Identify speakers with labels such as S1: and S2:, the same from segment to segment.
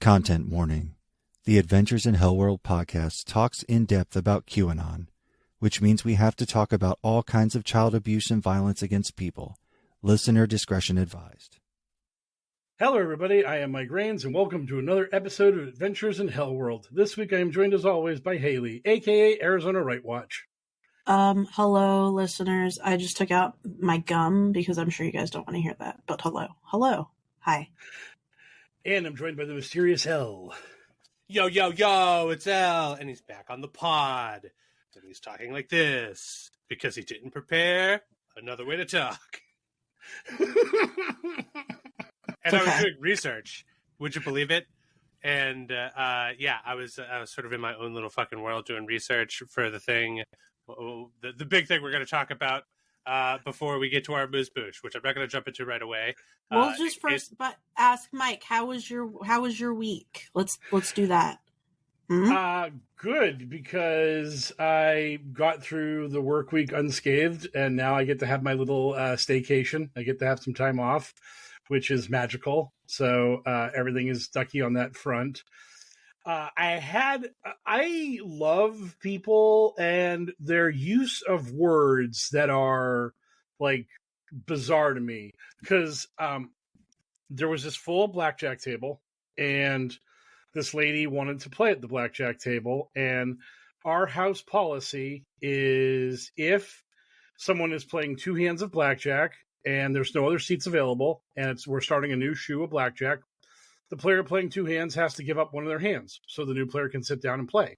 S1: Content warning. The Adventures in HellwQrld podcast talks in depth about QAnon, which means we have to talk about all kinds of child abuse and violence against people. Listener discretion advised.
S2: Hello, everybody. I am Mike Rains, and welcome to another episode of Adventures in HellwQrld. This week, I am joined, as always, by Haley, a.k.a. Arizona Right Watch.
S3: Hello, listeners. I just took out my gum because I'm sure you guys don't want to hear that. But hello. Hi.
S2: And I'm joined by the mysterious Hell.
S4: Yo, it's L, and he's back on the pod. And he's talking like this because he didn't prepare another way to talk. And I was doing research. Would you believe it? And I was sort of in my own little fucking world doing research for the thing, the big thing we're going to talk about before we get to our moose boosh, which I'm not going to jump into right away.
S3: Well, just first, but ask Mike, how was your week? Let's do that.
S2: Good, because I got through the work week unscathed, and now I get to have my little staycation. I get to have some time off, which is magical. So everything is ducky on that front. I love people and their use of words that are like bizarre to me, because there was this full blackjack table, and this lady wanted to play at the blackjack table, and our house policy is if someone is playing two hands of blackjack and there's no other seats available, and we're starting a new shoe of blackjack, the player playing two hands has to give up one of their hands so the new player can sit down and play.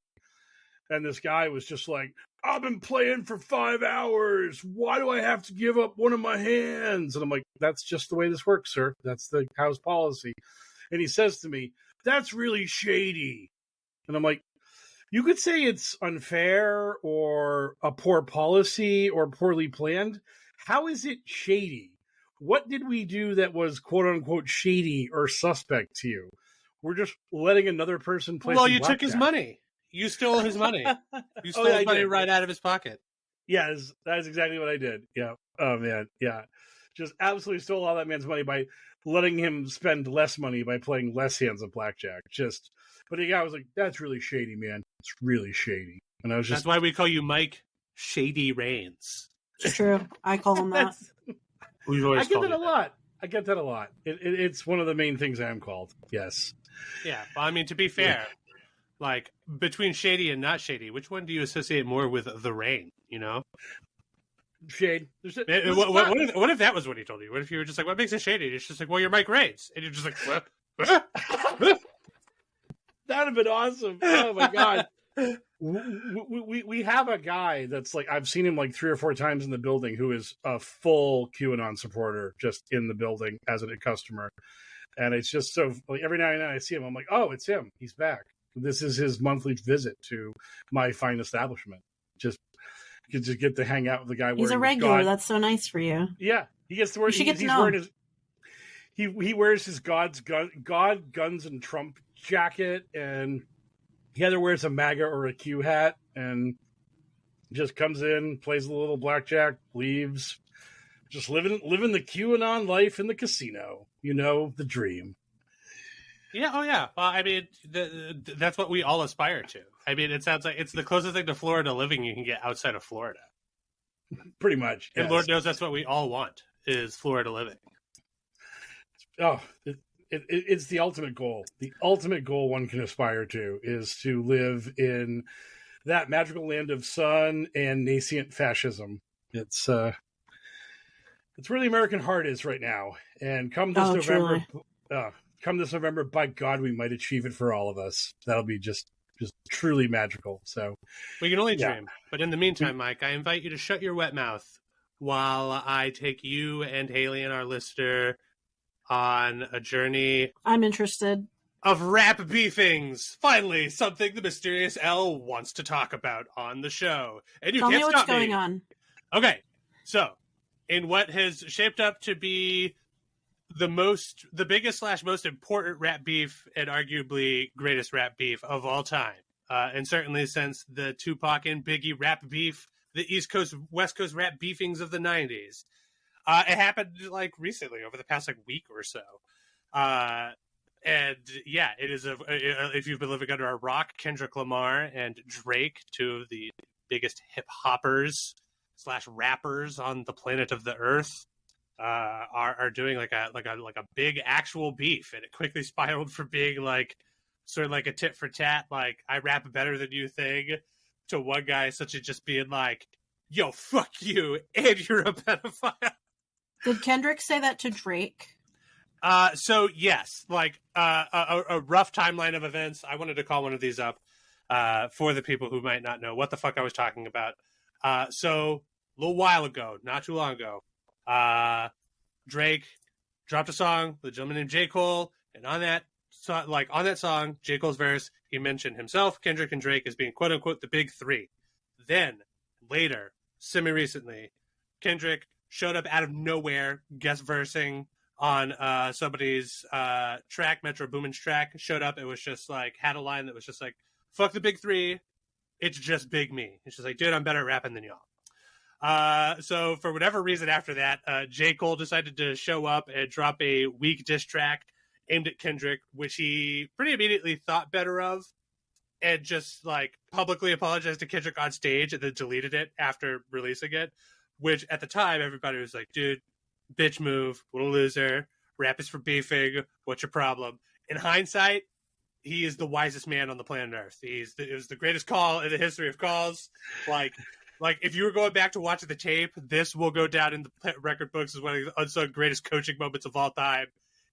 S2: And this guy was just like, I've been playing for 5 hours. Why do I have to give up one of my hands? And I'm like, that's just the way this works, sir. That's the house policy. And he says to me, that's really shady. And I'm like, you could say it's unfair or a poor policy or poorly planned. How is it shady? What did we do that was quote unquote shady or suspect to you? We're just letting another person play.
S4: Well, you took his money. You stole his money. You stole his money right out of his pocket.
S2: Yes, that's exactly what I did. Yeah. Oh man. Yeah. Just absolutely stole all that man's money by letting him spend less money by playing less hands of blackjack. But the guy was like, that's really shady, man. It's really shady. And I was just,
S4: that's why we call you Mike Shady Rains.
S3: It's true. I call him that.
S2: I get that a lot. I get that a lot. It's one of the main things I am called. Yes.
S4: Yeah. Well, I mean, to be fair, like between shady and not shady, which one do you associate more with the rain? You know,
S2: shade.
S4: What if that was what he told you? What if you were just like, what makes it shady? It's just like, well, you're Mike Rains, and you're just like, what?
S2: That'd have been awesome. Oh my god. We have a guy that's like, I've seen him like 3 or 4 times in the building, who is a full QAnon supporter just in the building as a customer. And it's just so, like, every now and then I see him, I'm like, oh, it's him. He's back. This is his monthly visit to my fine establishment. Just get to hang out with the guy.
S3: He's a regular. That's so nice for you.
S2: Yeah. He gets to wear, he's wearing his, he wears his God, Guns, and Trump jacket, and he either wears a MAGA or a Q hat, and just comes in, plays a little blackjack, leaves, just living the QAnon life in the casino. You know, the dream.
S4: Yeah. Oh, yeah. Well, I mean, that's what we all aspire to. I mean, it sounds like it's the closest thing to Florida living you can get outside of Florida.
S2: Pretty much.
S4: And
S2: yes.
S4: Lord knows that's what we all want, is Florida living.
S2: Oh, it's the ultimate goal. The ultimate goal one can aspire to is to live in that magical land of sun and nascent fascism. It's where the American heart is right now. And come this November, by God, we might achieve it for all of us. That'll be just truly magical. So
S4: we can only dream. But in the meantime, Mike, I invite you to shut your wet mouth while I take you and Haley and our listener on a journey.
S3: I'm interested.
S4: Of rap beefings. Finally, something the mysterious L wants to talk about on the show. And you
S3: Tell
S4: can't
S3: me
S4: stop
S3: what's going on.
S4: Okay, so in what has shaped up to be the biggest / most important rap beef and arguably greatest rap beef of all time, and certainly since the Tupac and Biggie rap beef, the East Coast West Coast rap beefings of the 90s. It happened like recently over the past like week or so. And And yeah, it is if you've been living under a rock, Kendrick Lamar and Drake, two of the biggest hip hoppers / rappers on the planet of the earth, are doing like a big actual beef, and it quickly spiraled from being like sort of like a tit for tat, like I rap better than you thing, to one guy such as just being like, yo, fuck you, and you're a pedophile.
S3: Did Kendrick say that to Drake?
S4: So yes, like a rough timeline of events. I wanted to call one of these up for the people who might not know what the fuck I was talking about. So a little while ago, not too long ago, Drake dropped a song with a gentleman named J. Cole, and on that song, J. Cole's verse, he mentioned himself, Kendrick, and Drake as being quote unquote the big three. Then later, semi-recently, Kendrick showed up out of nowhere, guest versing on somebody's track, Metro Boomin's track. Showed up, it was just like, had a line that was just like, fuck the big three, it's just big me. It's just like, dude, I'm better at rapping than y'all. So for whatever reason after that, J. Cole decided to show up and drop a weak diss track aimed at Kendrick, which he pretty immediately thought better of, and just like publicly apologized to Kendrick on stage and then deleted it after releasing it, which at the time everybody was like, dude, bitch move, what a loser, rap is for beefing, what's your problem? In hindsight, he is the wisest man on the planet Earth. It was the greatest call in the history of calls. Like if you were going back to watching the tape, this will go down in the record books as one of the unsung greatest coaching moments of all time.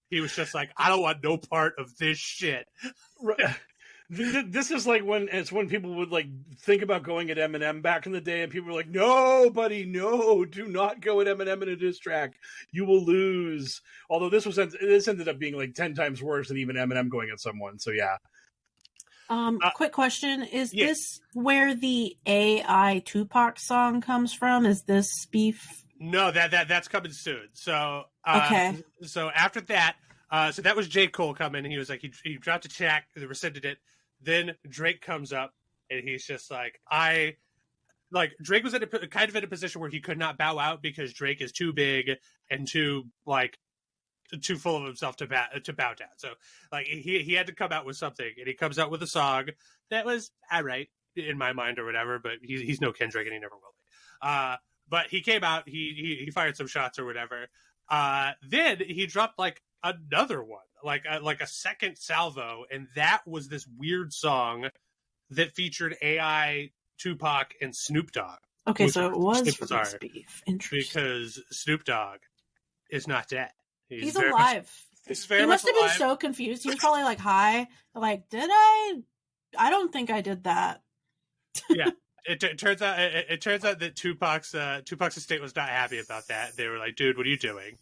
S4: He was just like, I don't want no part of this shit.
S2: Right. This is like when people would like think about going at Eminem back in the day, and people were like, "No, buddy, no, do not go at Eminem in a diss track. You will lose." Although this ended up being like 10 times worse than even Eminem going at someone. So yeah.
S3: Quick question: is this where the AI Tupac song comes from? Is this beef?
S4: No, that's coming soon. So
S3: okay.
S4: So after that, so that was J. Cole coming. He was like, he dropped a track, they rescinded it. Then Drake comes up, and he's just like, Drake was in a position where he could not bow out because Drake is too big and too full of himself to bow down. So like he had to come out with something, and he comes out with a song that was all right in my mind or whatever, but he's no Kendrick, and he never will be. But he came out, he fired some shots or whatever. Then he dropped like another one, like a second salvo, and that was this weird song that featured AI Tupac and Snoop Dogg.
S3: Okay, so it was for this beef. Interesting.
S4: Because Snoop Dogg is not dead.
S3: He's alive. He must have been so confused. He was probably like, "Hi, like, did I? I don't think I did that."
S4: Yeah. It turns out that Tupac's estate was not happy about that. They were like, "Dude, what are you doing?"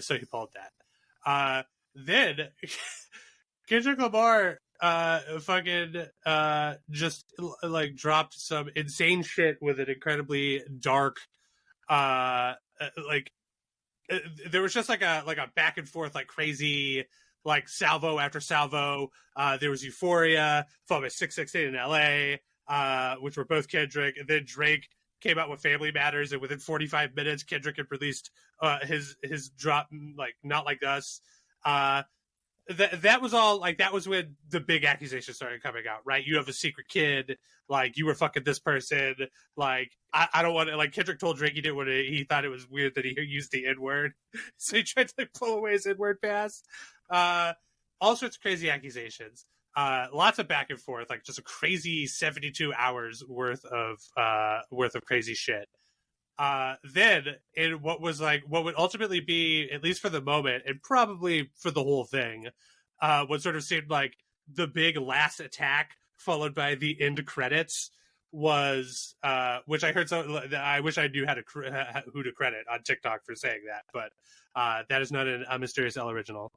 S4: So he pulled that. Then Kendrick Lamar just like dropped some insane shit with an incredibly dark there was just like a back and forth, like crazy, like salvo after salvo. There was Euphoria followed by 668 in LA, which were both Kendrick, and then Drake came out with Family Matters, and within 45 minutes Kendrick had released his drop, like Not Like Us. That was all, like, that was when the big accusations started coming out, right? You have a secret kid, like, you were fucking this person, like, I don't want to, like, Kendrick told Drake he thought it was weird that he used the N-word, so he tried to, like, pull away his N-word pass. All sorts of crazy accusations. Lots of back and forth, like, just a crazy 72 hours worth of crazy shit. Then in what would ultimately be, at least for the moment, and probably for the whole thing, what sort of seemed like the big last attack followed by the end credits was, which I heard. So I wish I knew who to credit on TikTok for saying that, but that is not a Mysterious L original.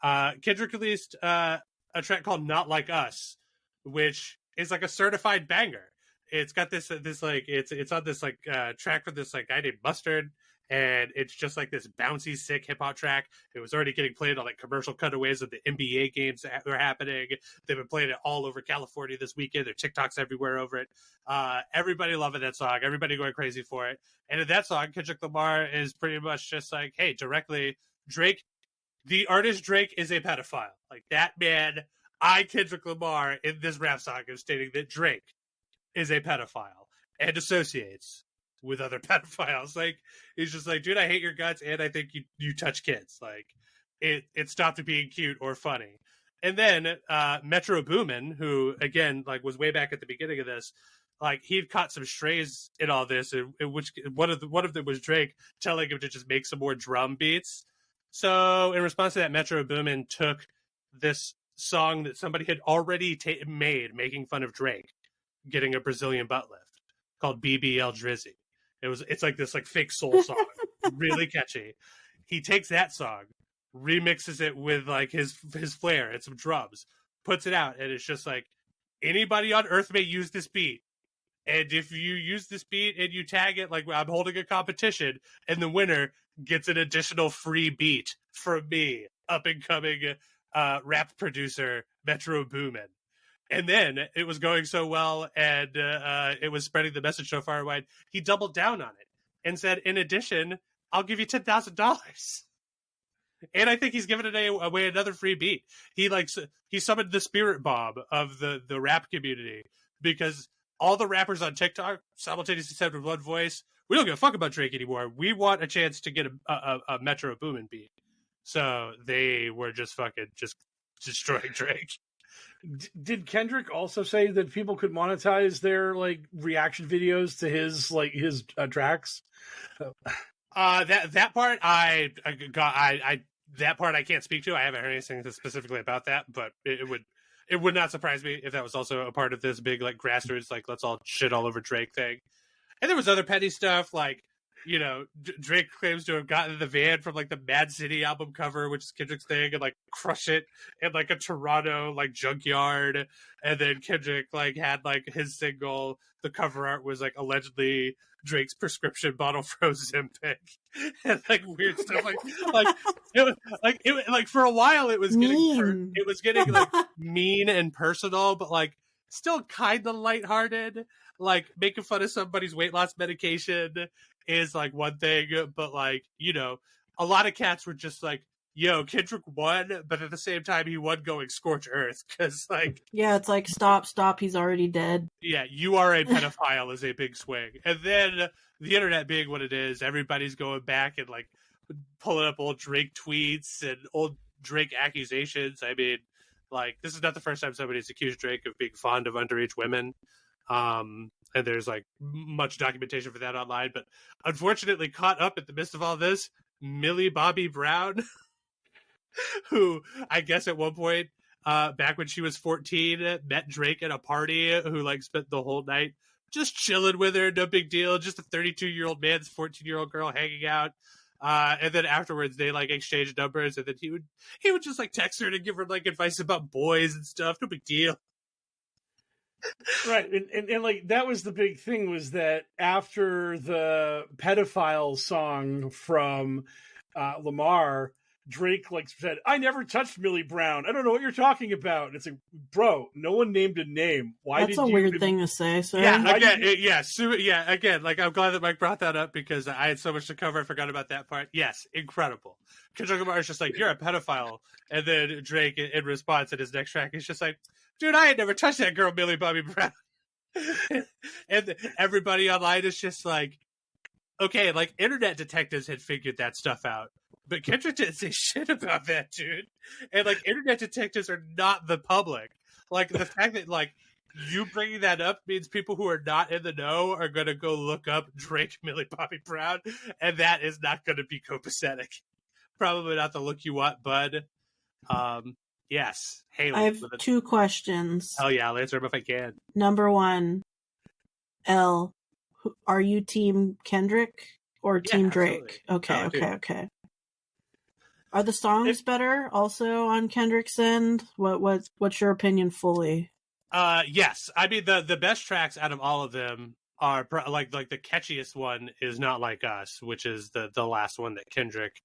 S4: Kendrick released a track called "Not Like Us," which is like a certified banger. It's got this like it's on this like track for this like guy named Mustard, and it's just like this bouncy, sick hip hop track. It was already getting played on like commercial cutaways of the NBA games that were happening. They've been playing it all over California this weekend. There are TikToks everywhere over it. Everybody loving that song. Everybody going crazy for it. And in that song, Kendrick Lamar is pretty much just like, hey, directly, Drake the artist Drake is a pedophile. Like, that man, Kendrick Lamar, in this rap song is stating that Drake is a pedophile and associates with other pedophiles. Like, he's just like, dude, I hate your guts, and I think you touch kids. Like, it stopped being cute or funny. And then Metro Boomin, who again like was way back at the beginning of this, like he'd caught some strays in all this, in which one of them was Drake telling him to just make some more drum beats. So in response to that, Metro Boomin took this song that somebody had already made, making fun of Drake getting a Brazilian butt lift, called BBL Drizzy. It's like this like fake soul song, really catchy. He takes that song, remixes it with like his flair and some drums, puts it out, and it's just like, anybody on earth may use this beat, and if you use this beat and you tag it, like I'm holding a competition, and the winner gets an additional free beat from me, up and coming rap producer Metro Boomin. And then it was going so well, and it was spreading the message so far wide, he doubled down on it and said, in addition, I'll give you $10,000. And I think he's given away another free beat. He summoned the spirit bomb of the rap community, because all the rappers on TikTok simultaneously said with one voice, we don't give a fuck about Drake anymore. We want a chance to get a Metro Boomin beat. So they were just fucking just destroying Drake.
S2: Did Kendrick also say that people could monetize their like reaction videos to his tracks?
S4: That part that part I can't speak to. I haven't heard anything specifically about that, but it would not surprise me if that was also a part of this big like grassroots like let's all shit all over Drake thing. And there was other petty stuff like, you know, Drake claims to have gotten the van from like the Mad City album cover, which is Kendrick's thing, and like crush it in like a Toronto like junkyard. And then Kendrick like had like his single, the cover art was like allegedly Drake's prescription bottle for Ozempic, and like weird stuff like for a while it was getting like mean and personal, but like still kind of lighthearted. Like making fun of somebody's weight loss medication is like one thing, but like, you know, a lot of cats were just like, yo, Kendrick won, but at the same time he won going scorch earth, because like,
S3: yeah, it's like stop, he's already dead.
S4: Yeah, you are a pedophile is a big swing. And then the internet being what it is, everybody's going back and like pulling up old Drake tweets and old Drake accusations. I mean, like, this is not the first time somebody's accused Drake of being fond of underage women. And there's like much documentation for that online, but unfortunately caught up in the midst of all this, Millie Bobby Brown, who I guess at one point, back when she was 14, met Drake at a party, who like spent the whole night just chilling with her, no big deal, just a 32-year-old man's 14-year-old girl hanging out. And then afterwards they like exchanged numbers, and then he would just like text her to give her like advice about boys and stuff, no big deal.
S2: Right, and like that was the big thing, was that after the pedophile song from Lamar, Drake like said, "I never touched Millie Brown. I don't know what you're talking about." And it's like, bro, no one named a name. Why?
S3: That's a weird thing to say. So
S4: yeah, again, like I'm glad that Mike brought that up, because I had so much to cover. I forgot about that part. Yes, incredible. Kendrick Lamar is just like, you're a pedophile, and then Drake in response in his next track is just like, dude, I had never touched that girl, Millie Bobby Brown. And everybody online is just like, okay, like internet detectives had figured that stuff out, but Kendrick didn't say shit about that, dude. And like internet detectives are not the public. Like the fact that like you bringing that up means people who are not in the know are going to go look up Drake, Millie Bobby Brown, and that is not going to be copacetic. Probably not the look you want, bud. Yes. Haley.
S3: I have two questions.
S4: Oh yeah, I'll answer them if I can.
S3: Number one, L, are you team Kendrick or team Drake?
S4: Absolutely.
S3: Okay. Are the songs better also on Kendrick's end? What's your opinion fully?
S4: Yes. I mean the best tracks out of all of them are like the catchiest one is Not Like Us, which is the last one that Kendrick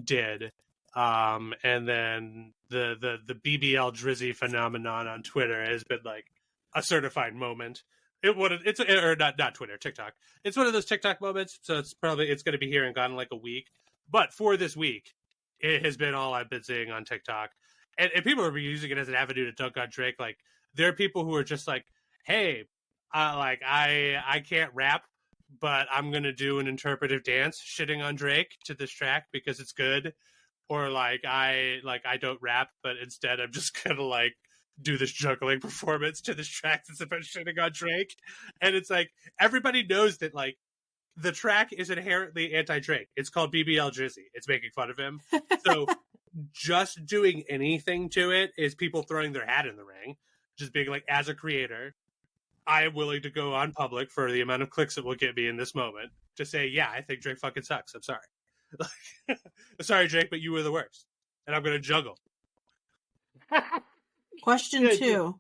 S4: did. And then the BBL Drizzy phenomenon on Twitter has been like a certified moment. Not Twitter, TikTok. It's one of those TikTok moments, so it's going to be here and gone in like a week. But for this week, it has been all I've been seeing on TikTok. And people are using it as an avenue to dunk on Drake. Like, there are people who are just like, hey, I can't rap, but I'm going to do an interpretive dance shitting on Drake to this track because it's good. Or I don't rap, but instead I'm just going to like do this juggling performance to this track that's about shitting on Drake. And it's like, everybody knows that like the track is inherently anti-Drake. It's called BBL Drizzy. It's making fun of him. So just doing anything to it is people throwing their hat in the ring. Just being like, as a creator, I am willing to go on public for the amount of clicks it will get me in this moment to say, yeah, I think Drake fucking sucks. I'm sorry. I'm sorry, Drake, but you were the worst. And I'm going to juggle.
S3: Question 2.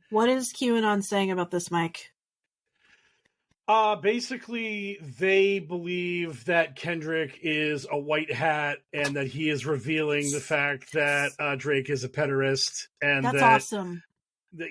S3: What is QAnon saying about this, Mike?
S2: Basically, they believe that Kendrick is a white hat and that he is revealing the fact that Drake is a pederast. And
S3: that's awesome.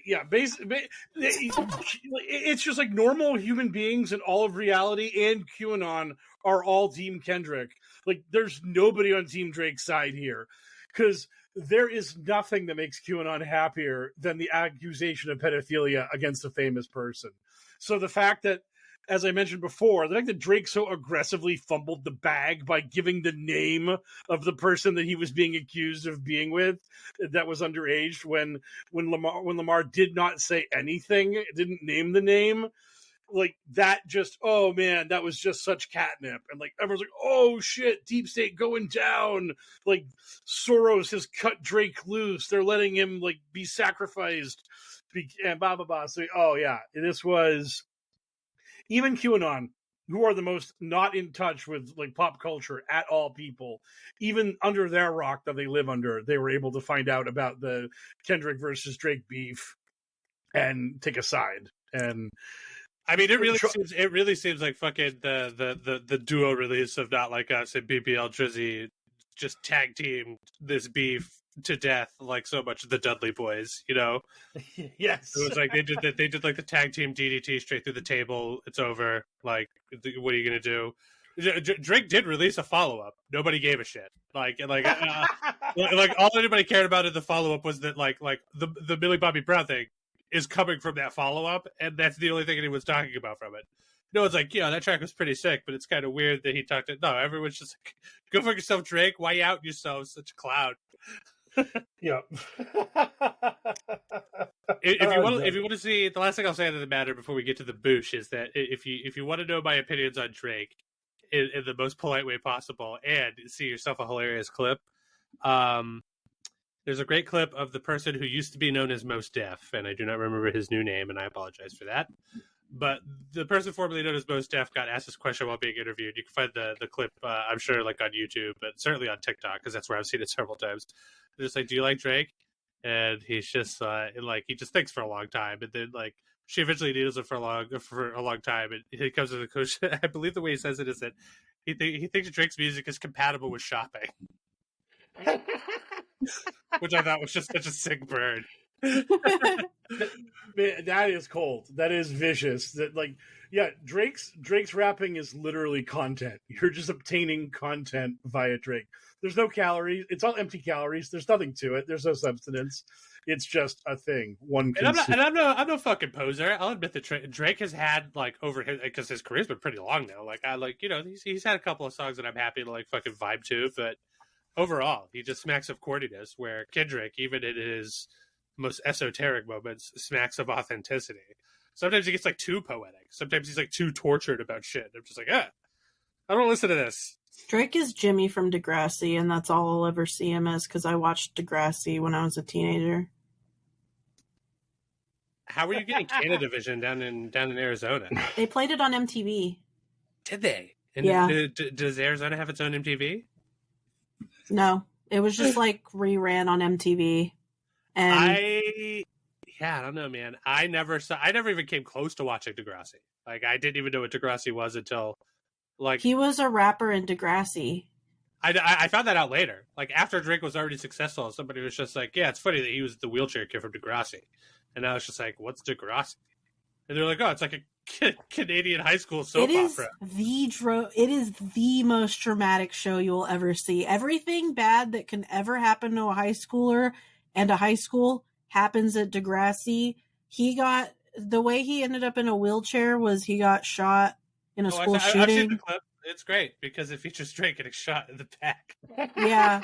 S2: Yeah, basically, it's just like normal human beings in all of reality and QAnon are all Team Kendrick. Like, there's nobody on Team Drake's side here. Because there is nothing that makes QAnon happier than the accusation of pedophilia against a famous person. So the fact that, as I mentioned before, the fact that Drake so aggressively fumbled the bag by giving the name of the person that he was being accused of being with that was underage when Lamar did not say anything, didn't name the name, like that just, oh man, that was just such catnip. And like everyone's like, oh shit, Deep State going down. Like Soros has cut Drake loose. They're letting him like be sacrificed and blah, blah, blah. So, oh yeah, this was... Even QAnon, who are the most not in touch with like pop culture at all people, even under their rock that they live under, they were able to find out about the Kendrick versus Drake beef and take a side. And
S4: I mean, it really seems like fucking the duo release of Not Like Us and BBL Drizzy just tag teamed this beef to death, like so much of the Dudley Boys, you know?
S2: Yes.
S4: It was like they did like the tag team DDT straight through the table. It's over. Like, what are you gonna do? Drake did release a follow up. Nobody gave a shit. Like all anybody cared about in the follow up was that like the Millie Bobby Brown thing is coming from that follow up, and that's the only thing anyone's talking about from it. No one's like, yeah, that track was pretty sick, but it's kind of weird that he talked to. No, everyone's just like, go fuck yourself, Drake. Why you out yourself? Such a clown.
S2: Yeah.
S4: If you want to see, the last thing I'll say on the matter before we get to the boosh is that if you want to know my opinions on Drake in the most polite way possible and see yourself a hilarious clip, there's a great clip of the person who used to be known as Mos Def, and I do not remember his new name, and I apologize for that. But the person formerly known as Mos Def got asked this question while being interviewed. You can find the clip, I'm sure, like on YouTube, but certainly on TikTok, because that's where I've seen it several times. They're just like, do you like Drake? And he's just he just thinks for a long time, and then like she eventually needles it for a long time, and he comes to the coach. I believe the way he says it is that he thinks Drake's music is compatible with shopping, which I thought was just such a sick burn.
S2: That is cold. That is vicious. That like, yeah, Drake's rapping is literally content. You're just obtaining content via Drake. There's no calories. It's all empty calories. There's nothing to it. There's no substance. It's just a thing. I'm
S4: no fucking poser. I'll admit that Drake has had like over his, because his career's been pretty long now. Like he's had a couple of songs that I'm happy to like fucking vibe to, but overall he just smacks of corniness. Where Kendrick, even in his most esoteric moments, smacks of authenticity. Sometimes he gets like too poetic. Sometimes he's like too tortured about shit. I'm just like, I don't listen to this.
S3: Drake is Jimmy from Degrassi, and that's all I'll ever see him as because I watched Degrassi when I was a teenager.
S4: How were you getting Canada Vision down in Arizona?
S3: They played it on MTV.
S4: Did they? And
S3: yeah.
S4: Does Arizona have its own MTV?
S3: No, it was just like reran on MTV. And
S4: I don't know, man. I never even came close to watching Degrassi. Like, I didn't even know what Degrassi was until, like...
S3: He was a rapper in Degrassi.
S4: I found that out later. Like, after Drake was already successful, somebody was just like, yeah, it's funny that he was the wheelchair kid from Degrassi. And I was just like, what's Degrassi? And they're like, oh, it's like Canadian high school soap opera.
S3: It is the most dramatic show you will ever see. Everything bad that can ever happen to a high schooler and a high school happens at Degrassi. The way he ended up in a wheelchair was he got shot in a school shooting.
S4: I've seen the clip. It's great because it features Drake getting shot in the back.
S3: Yeah.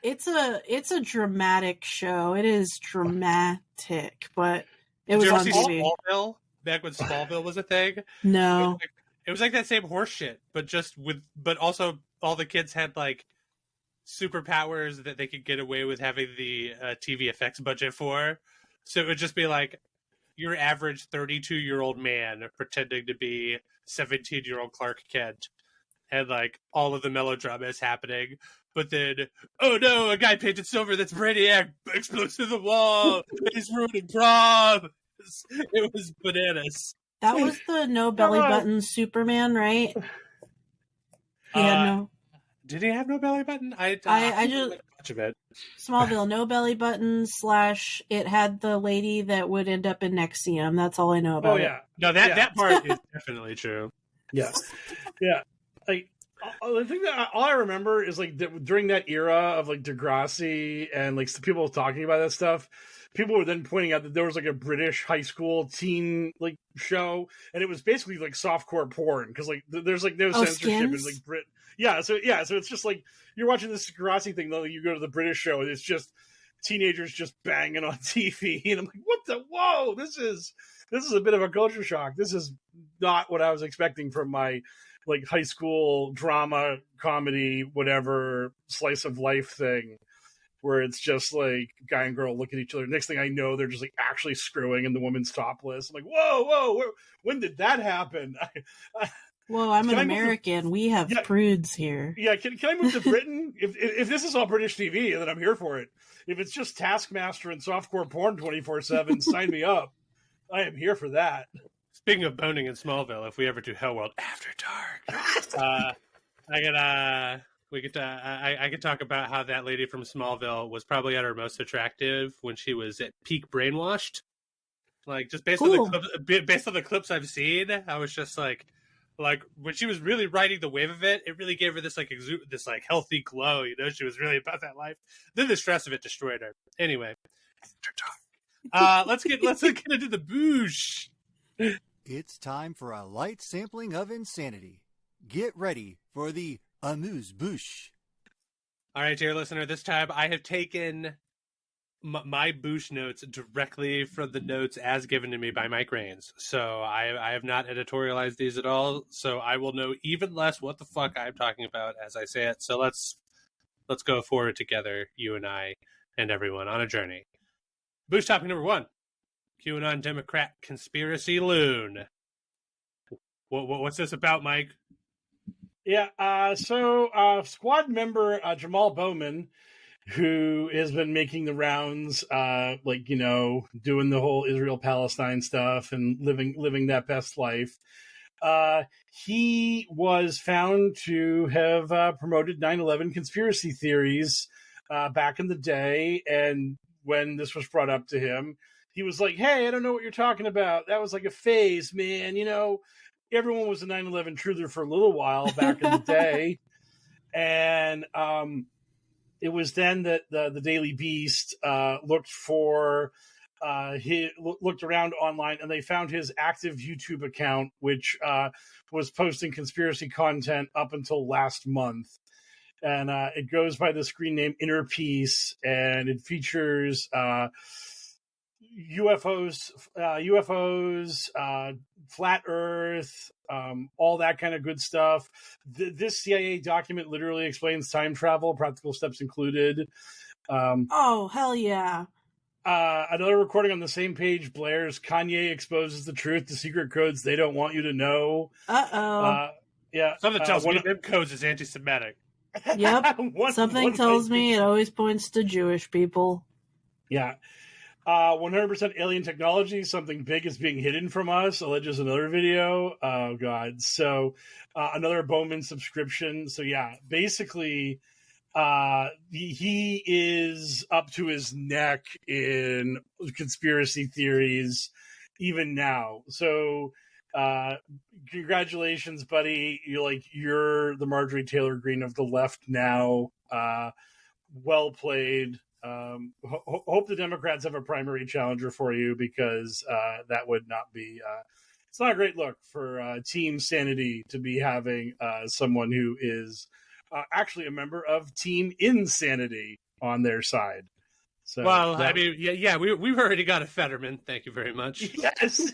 S3: It's a dramatic show. It is dramatic, but it was on TV.
S4: Smallville? Back when Smallville was a thing?
S3: No.
S4: It was like that same horse shit, but also all the kids had like superpowers that they could get away with having the TV effects budget for. So it would just be like your average 32-year-old man pretending to be 17-year-old Clark Kent, and like all of the melodrama is happening. But then, oh no, a guy painted silver that's Brainiac explodes through the wall. He's ruining prom. It was bananas.
S3: That was the no belly button Superman, right? He had no.
S4: Did he have no belly button? I
S3: just
S4: like much of it.
S3: Smallville, no belly button / it had the lady that would end up in Nexium. That's all I know about it.
S4: No, that part is definitely true.
S2: Yeah. Like, the thing that all I remember is like during that era of like Degrassi and like people talking about that stuff, people were then pointing out that there was like a British high school teen like show, and it was basically like softcore porn because like there's like no censorship in like Brit. So it's just like you're watching this Degrassi thing, though. You go to the British show, and it's just teenagers just banging on TV, and I'm like, what the? Whoa! This is a bit of a culture shock. This is not what I was expecting from my like high school drama, comedy, whatever slice of life thing, where it's just like guy and girl look at each other. Next thing I know, they're just like actually screwing and the woman's topless. I'm like, whoa, when did that happen?
S3: Well, I'm an American. We have prudes here.
S2: Yeah, can I move to Britain? if this is all British TV, then I'm here for it. If it's just Taskmaster and softcore porn 24/7, sign me up. I am here for that.
S4: Speaking of boning in Smallville, if we ever do HellwQrld After Dark, I could talk about how that lady from Smallville was probably at her most attractive when she was at peak brainwashed. Like just based on the clips I've seen, I was just like when she was really riding the wave of it, it really gave her this this healthy glow. You know, she was really about that life. Then the stress of it destroyed her. Anyway, After Dark. Let's get into the boosh.
S1: It's time for a light sampling of insanity. Get ready for the amuse-bouche.
S4: All right, dear listener, this time I have taken my boosh notes directly from the notes as given to me by Mike Rains. So I have not editorialized these at all, so I will know even less what the fuck I'm talking about as I say it. So let's go forward together, you and I and everyone, on a journey. Boosh topic number 1. QAnon Democrat conspiracy loon. What's this about, Mike?
S2: Yeah, so squad member Jamal Bowman, who has been making the rounds, doing the whole Israel-Palestine stuff and living that best life. He was found to have promoted 9/11 conspiracy theories back in the day, and when this was brought up to him, he was like, hey, I don't know what you're talking about. That was like a phase, man. You know, everyone was a 9/11 truther for a little while back in the day. And it was then that the Daily Beast looked around online, and they found his active YouTube account, which was posting conspiracy content up until last month. And it goes by the screen name Inner Peace, and it features UFOs, flat Earth, all that kind of good stuff. This CIA document literally explains time travel, practical steps included.
S3: Oh, hell yeah.
S2: Another recording on the same page blares, Kanye exposes the truth, the secret codes they don't want you to know. Yeah.
S4: Something tells me them codes is anti-Semitic.
S3: Yep. Something tells me it always points to Jewish people.
S2: Yeah. 100% alien technology, something big is being hidden from us, alleges another video. Oh, God. So, another Bowman subscription. So, yeah, basically, he is up to his neck in conspiracy theories even now. So congratulations, buddy. You're the Marjorie Taylor Greene of the left now. Well played. Hope the Democrats have a primary challenger for you, because that would not be it's not a great look for Team Sanity to be having someone who is actually a member of Team Insanity on their side. So,
S4: well, I mean, we've already got a Fetterman. Thank you very much.
S2: Yes.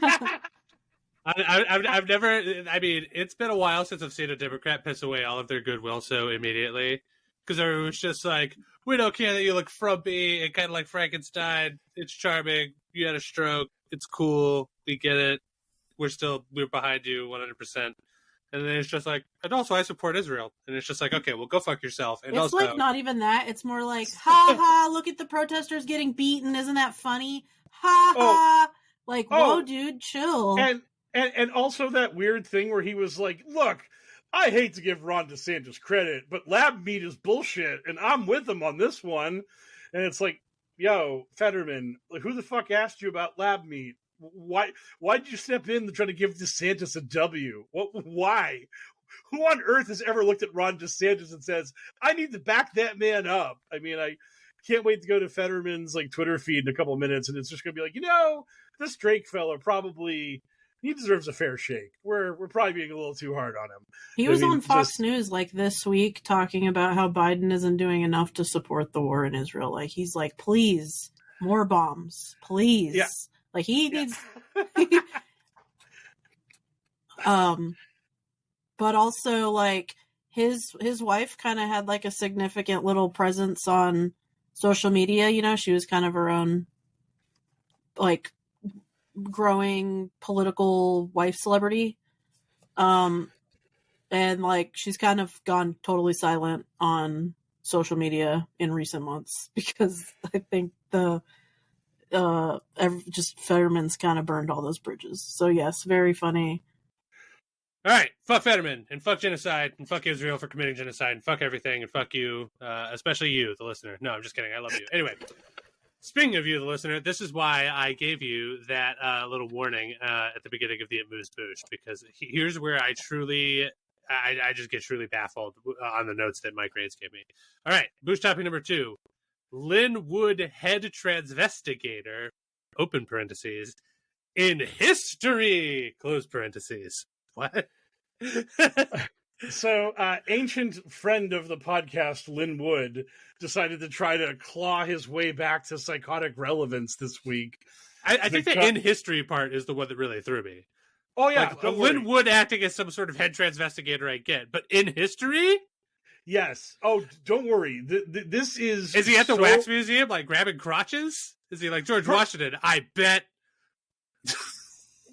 S4: I've never. I mean, it's been a while since I've seen a Democrat piss away all of their goodwill so immediately, because everyone was just like, "We don't care that you look frumpy and kind of like Frankenstein. It's charming. You had a stroke. It's cool. We get it. We're behind you 100%." And then it's just like, and also I support Israel. And it's just like, okay, well, go fuck yourself. And
S3: it's
S4: also,
S3: like not even that. It's more like, ha ha, look at the protesters getting beaten. Isn't that funny? Ha ha. Like, whoa, dude, chill.
S2: And also that weird thing where he was like, look, I hate to give Ron DeSantis credit, but lab meat is bullshit, and I'm with him on this one. And it's like, yo, Fetterman, who the fuck asked you about lab meat? Why'd you step in to try to give DeSantis a W? Why? Who on earth has ever looked at Ron DeSantis and says, I need to back that man up? I mean, I can't wait to go to Fetterman's Twitter feed in a couple of minutes, and it's just going to be like, this Drake fella probably, he deserves a fair shake. We're probably being a little too hard on him.
S3: He was on Fox News this week talking about how Biden isn't doing enough to support the war in Israel. He's like, please, more bombs, please.
S2: Yeah.
S3: He needs, but also his wife kind of had a significant little presence on social media. She was kind of her own growing political wife celebrity. And she's kind of gone totally silent on social media in recent months, because I think just Fetterman's kind of burned all those bridges. So yes, very funny.
S4: All right, fuck Fetterman, and fuck genocide, and fuck Israel for committing genocide, and fuck everything, and fuck you, especially you, the listener. No, I'm just kidding. I love you. Anyway, speaking of you, the listener, this is why I gave you that little warning at the beginning of the It Moves Boost, because here's where I just get truly baffled on the notes that Mike Raines gave me. All right, boost topic number 2. Linwood head transvestigator, open parentheses, in history, close parentheses. What?
S2: So, ancient friend of the podcast, Linwood, decided to try to claw his way back to psychotic relevance this week.
S4: I think the in history part is the one that really threw me.
S2: Oh, yeah.
S4: Linwood acting as some sort of head transvestigator, I get. But in history?
S2: Yes. Oh, don't worry. This is...
S4: Is he at the wax museum, grabbing crotches? Is he like George Washington? I bet.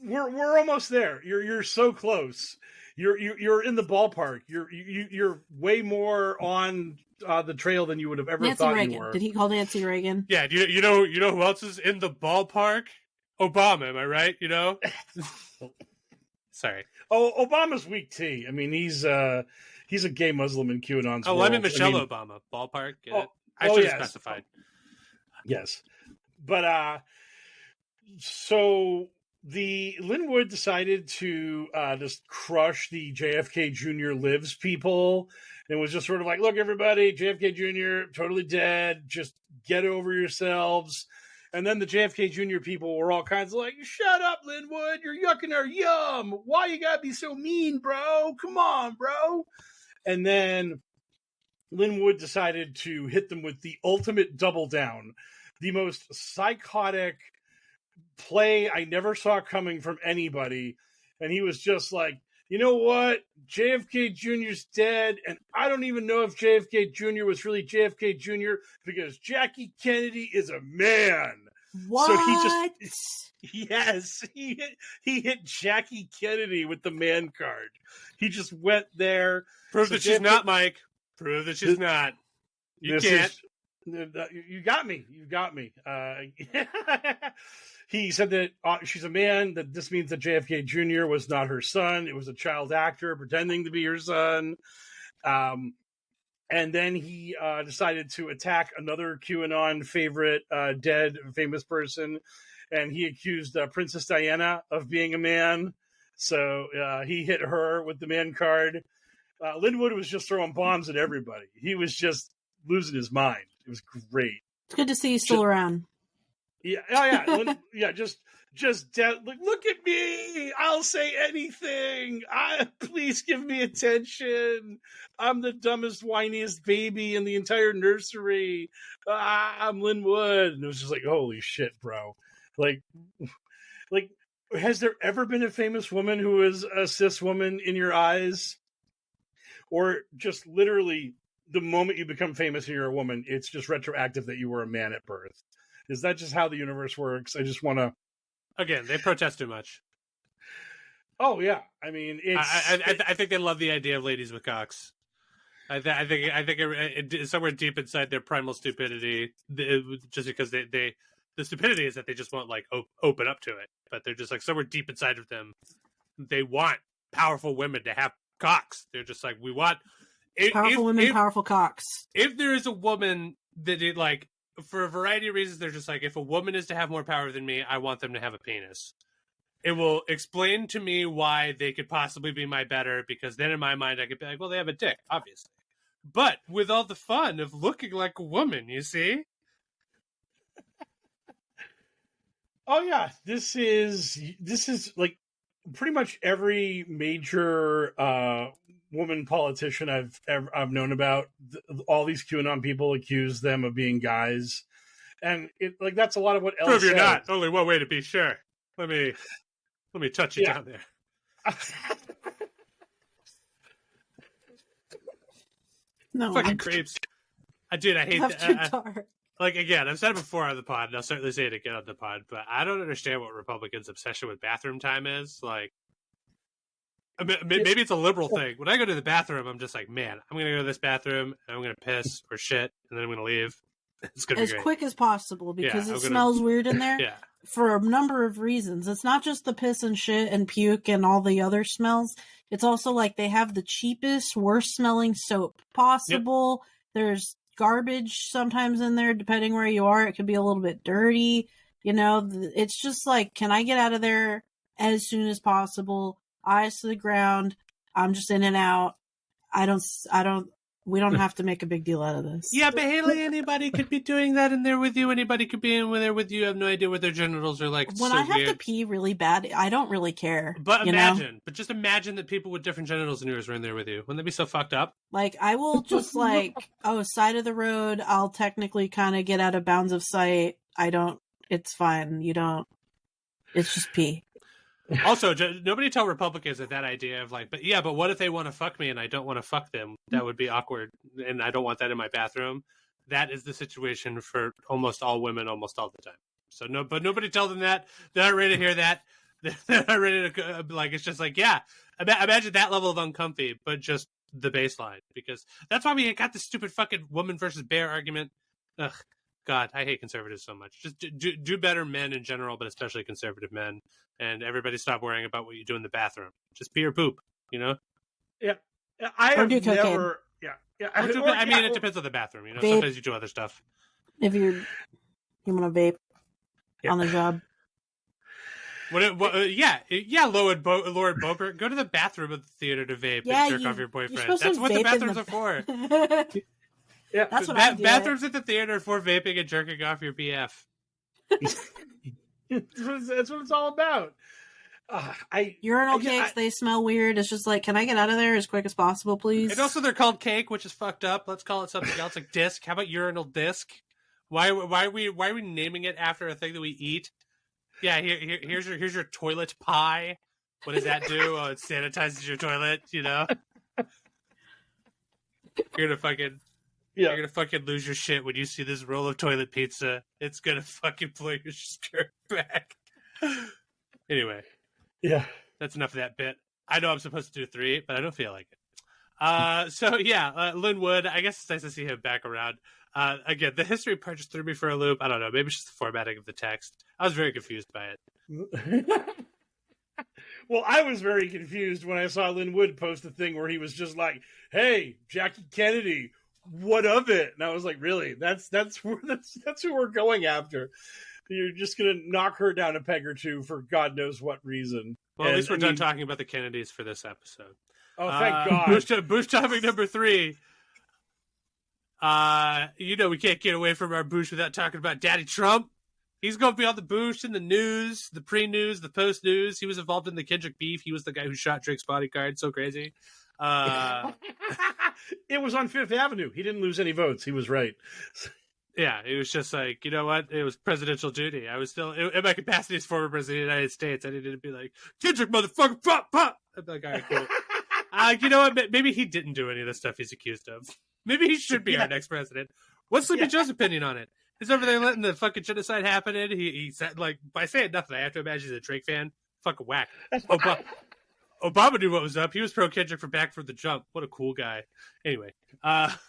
S2: We're almost there. You're so close. You're in the ballpark. You're way more on the trail than you would have ever thought
S3: Reagan.
S2: You were.
S3: Did he call Nancy Reagan?
S4: Yeah. You know who else is in the ballpark? Obama. Am I right? Sorry.
S2: Oh, Obama's weak tea. I mean, he's a gay Muslim in QAnon's world.
S4: I mean Michelle Obama. Ballpark. Get it? I should have specified.
S2: Yes. But so the Linwood decided to just crush the JFK Jr. lives people, and was just sort of like, look, everybody, JFK Jr. totally dead. Just get over yourselves. And then the JFK Jr. people were all kinds of like, shut up, Linwood. You're yucking our yum. Why you gotta be so mean, bro? Come on, bro. And then Linwood decided to hit them with the ultimate double down, the most psychotic play I never saw coming from anybody. And he was just like, you know what? JFK Jr.'s dead, and I don't even know if JFK Jr. was really JFK Jr. because Jackie Kennedy is a man.
S3: What?
S2: So he hit Jackie Kennedy with the man card. He just went there.
S4: Prove that she's not, Mike. Prove that she's not. You can't.
S2: You got me. You got me. He said that she's a man, that this means that JFK Jr. was not her son. It was a child actor pretending to be her son. And then he decided to attack another QAnon favorite, dead famous person. and he accused Princess Diana of being a man. So he hit her with the man card. Linwood was just throwing bombs at everybody. He was just losing his mind. It was great.
S3: It's good to see you still around.
S2: Yeah, oh yeah, yeah. Like, look at me. I'll say anything. Please give me attention. I'm the dumbest, whiniest baby in the entire nursery. I'm Linwood, and it was just like, holy shit, bro. Like, has there ever been a famous woman who is a cis woman in your eyes, or just literally the moment you become famous and you're a woman, it's just retroactive that you were a man at birth? Is that just how the universe works? I just want to.
S4: Again, they protest too much.
S2: Oh yeah, I mean,
S4: I think they love the idea of ladies with cocks. I think it's somewhere deep inside their primal stupidity, just because the stupidity is that they just won't like open up to it, but they're just like somewhere deep inside of them, they want powerful women to have cocks. They're just like, we want
S3: powerful women, powerful cocks.
S4: If there is a woman that it like. For a variety of reasons, they're just like, if a woman is to have more power than me, I want them to have a penis. It will explain to me why they could possibly be my better, because then in my mind, I could be like, well, they have a dick, obviously. But with all the fun of looking like a woman, you see?
S2: Oh, yeah. This is like pretty much every major woman politician I've known about. All these QAnon people accuse them of being guys, and that's a lot of what Elle
S4: Prove you're
S2: said.
S4: not. Only one way to be sure. Let me touch you down there.
S3: No,
S4: fucking creeps. Dude, I hate that. Like, again, I've said it before on the pod, and I'll certainly say it again on the pod, but I don't understand what Republicans' obsession with bathroom time is. Like, maybe it's a liberal thing. When I go to the bathroom, I'm just like, man, I'm going to go to this bathroom, and I'm going to piss or shit, and then I'm going to leave. It's going to be great.
S3: As quick as possible, because it smells weird in there.
S4: Yeah.
S3: For a number of reasons. It's not just the piss and shit and puke and all the other smells. It's also like they have the cheapest, worst smelling soap possible. Yep. There's garbage sometimes in there, depending where you are. It could be a little bit dirty. You know, it's just like, can I get out of there as soon as possible? Eyes to the ground. I'm just in and out. We don't have to make a big deal out of this.
S4: Yeah, but Haley, anybody could be doing that in there with you. Anybody could be in there with you. You have no idea what their genitals are like. It's
S3: when
S4: so
S3: I have
S4: weird.
S3: to pee really bad, I don't really care.
S4: But just imagine that people with different genitals than yours were in there with you. Wouldn't that be so fucked up?
S3: Like, I will just side of the road. I'll technically kind of get out of bounds of sight. It's fine. It's just pee.
S4: Also, nobody tell Republicans that idea of like, but what if they want to fuck me and I don't want to fuck them? That would be awkward, and I don't want that in my bathroom. That is the situation for almost all women, almost all the time. So but nobody tell them that. They're not ready to hear that. They're not ready to it's just like, yeah, imagine that level of uncomfy, but just the baseline, because that's why we got this stupid fucking woman versus bear argument. Ugh. God, I hate conservatives so much. Just do better, men in general, but especially conservative men. And everybody stop worrying about what you do in the bathroom. Just pee or poop, you know?
S2: Yeah. I have never... Yeah.
S4: I mean, it depends on the bathroom, you know? Vape. Sometimes you do other stuff.
S3: If you want to vape on the job.
S4: Lord Boebert, go to the bathroom of the theater to vape and jerk off your boyfriend. That's what the bathrooms are for.
S2: Yeah,
S3: that's what I do.
S4: Bathrooms at the theater for vaping and jerking off your BF.
S2: That's what it's all about.
S3: Urinal cakes, they smell weird. It's just like, can I get out of there as quick as possible, please?
S4: And also, they're called cake, which is fucked up. Let's call it something else, like disc. How about urinal disc? Why are we naming it after a thing that we eat? Yeah, here's your toilet pie. What does that do? Oh, it sanitizes your toilet. You know, you're gonna fucking lose your shit when you see this roll of toilet pizza. It's gonna fucking blow your skirt back. Anyway.
S2: Yeah.
S4: That's enough of that bit. I know I'm supposed to do 3, but I don't feel like it. Linwood, I guess it's nice to see him back around. Again, the history part just threw me for a loop. I don't know. Maybe it's just the formatting of the text. I was very confused by it.
S2: Well, I was very confused when I saw Linwood post a thing where he was just like, hey, Jackie Kennedy, what of it? And I was like, really? That's who we're going after. You're just going to knock her down a peg or two for God knows what reason.
S4: Well, at least we're done talking about the Kennedys for this episode.
S2: Oh, thank God.
S4: Bush topic number 3. We can't get away from our Bush without talking about Daddy Trump. He's going to be on the Bush in the news, the pre-news, the post-news. He was involved in the Kendrick beef. He was the guy who shot Drake's bodyguard. So crazy.
S2: It was on Fifth Avenue. He didn't lose any votes. He was right.
S4: Yeah, it was just like, you know what? It was presidential duty. I was still, in my capacity as former president of the United States, I needed to be like, Kendrick, motherfucker, pop, pop. I'm like, all right, cool. You know what? Maybe he didn't do any of the stuff he's accused of. Maybe he should be our next president. What's Sleepy Joe's opinion on it? He's over there letting the fucking genocide happen. He said, like, by saying nothing, I have to imagine he's a Drake fan. Fucking whack. Obama knew what was up. He was pro Kendrick from back from the jump. What a cool guy. Anyway, enough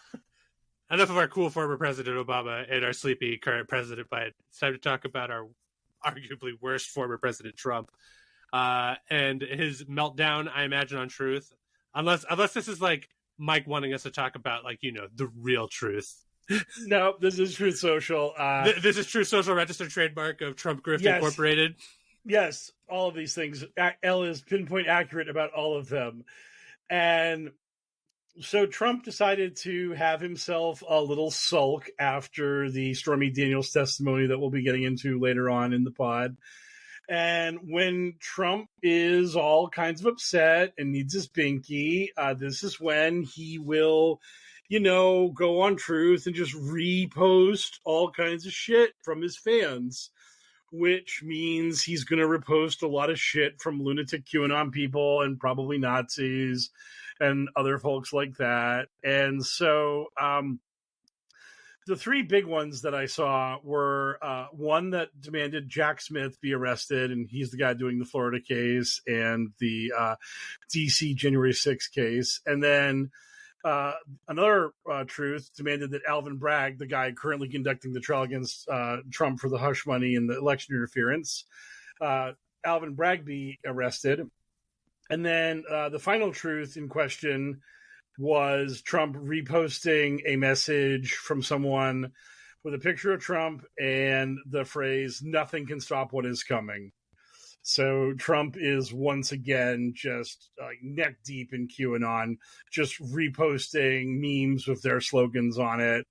S4: of our cool former president Obama and our sleepy current president Biden. It's time to talk about our arguably worst former president Trump and his meltdown, I imagine, on truth. Unless this is like Mike wanting us to talk about, like, the real truth.
S2: No, this is Truth Social.
S4: This is Truth Social, registered trademark of Trump Grift Incorporated.
S2: Yes, all of these things. Elle is pinpoint accurate about all of them. And so Trump decided to have himself a little sulk after the Stormy Daniels testimony that we'll be getting into later on in the pod. And when Trump is all kinds of upset and needs his binky, this is when he will, go on Truth and just repost all kinds of shit from his fans, which means he's going to repost a lot of shit from lunatic QAnon people and probably Nazis and other folks like that. And so the 3 big ones that I saw were one that demanded Jack Smith be arrested, and he's the guy doing the Florida case and the DC January 6th case. And then another truth demanded that Alvin Bragg, the guy currently conducting the trial against Trump for the hush money and the election interference, Alvin Bragg be arrested. And then the final truth in question was Trump reposting a message from someone with a picture of Trump and the phrase, "Nothing can stop what is coming." So Trump is once again just neck deep in QAnon, just reposting memes with their slogans on it.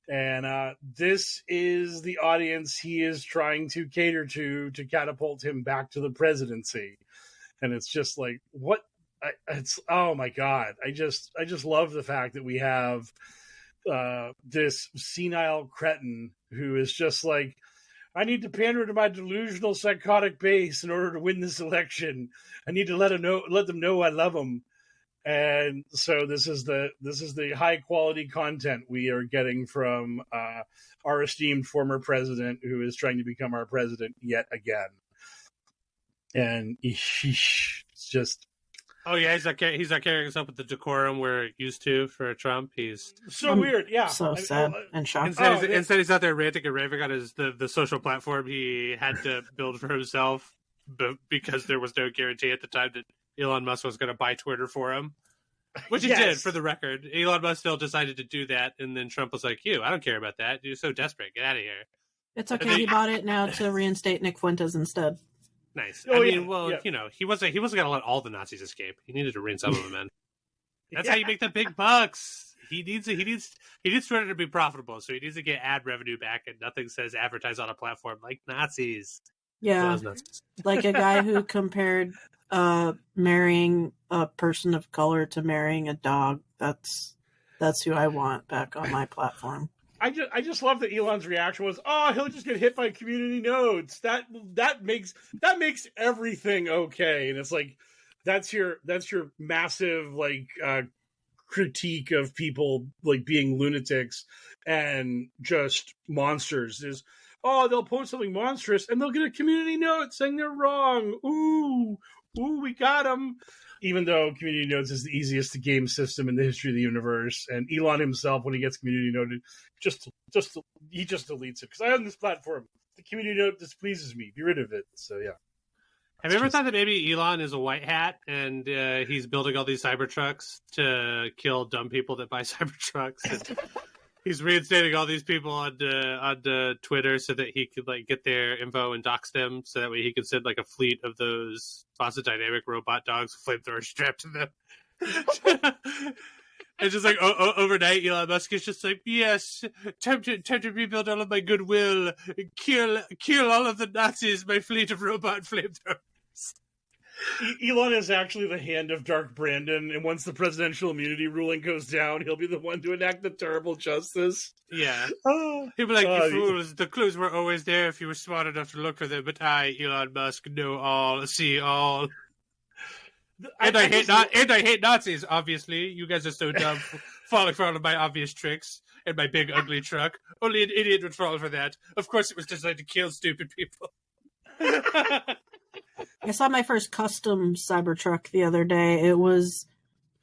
S2: And this is the audience he is trying to cater to catapult him back to the presidency. And it's just like, what? It's, oh my God. I just love the fact that we have this senile cretin who is just like, I need to pander to my delusional psychotic base in order to win this election. I need to let them know I love them. And so this is the high quality content we are getting from our esteemed former president, who is trying to become our president yet again. And it's just,
S4: oh yeah, he's not carrying us up with the decorum we're used to for Trump. He's
S2: so weird, yeah.
S3: So sad and shocked.
S4: Instead, he's out there ranting and raving on the social platform he had to build for himself, because there was no guarantee at the time that Elon Musk was going to buy Twitter for him, which he did, for the record. Elon Musk still decided to do that, and then Trump was like, I don't care about that. You're so desperate. Get out of here.
S3: It's okay. He bought it now to reinstate Nick Fuentes instead.
S4: Nice. He wasn't going to let all the Nazis escape. He needed to rein some of them in. That's how you make the big bucks. He needs Twitter to be profitable, so he needs to get ad revenue back, and nothing says advertise on a platform like Nazis.
S3: Yeah, like a guy who compared marrying a person of color to marrying a dog. That's who I want back on my platform.
S2: I just love that Elon's reaction was, he'll just get hit by community nodes. That makes everything okay. And it's like, that's your massive critique of people like being lunatics and just monsters is, they'll post something monstrous and they'll get a community note saying they're wrong. Ooh, we got them. Even though community nodes is the easiest to game system in the history of the universe, and Elon himself, when he gets community noted, he just deletes it, because I own this platform. The community node displeases me. Be rid of it. So yeah.
S4: Have you ever thought that maybe Elon is a white hat and he's building all these Cybertrucks to kill dumb people that buy Cybertrucks? He's reinstating all these people on Twitter so that he could like get their info and dox them, so that way he could send like a fleet of those Boston Dynamic robot dogs with flamethrowers strapped to them. And just like overnight, Elon Musk is just like, yes, time to rebuild all of my goodwill, kill all of the Nazis, my fleet of robot flamethrowers.
S2: Elon is actually the hand of Dark Brandon, and once the presidential immunity ruling goes down, he'll be the one to enact the terrible justice.
S4: Yeah. He'll be like, you fools, the clues were always there if you were smart enough to look for them, but I, Elon Musk, know all, see all. And I hate Nazis, obviously. You guys are so dumb, falling for all of my obvious tricks and my big ugly truck. Only an idiot would fall for that. Of course it was designed to kill stupid people.
S3: I saw my first custom Cybertruck the other day. It was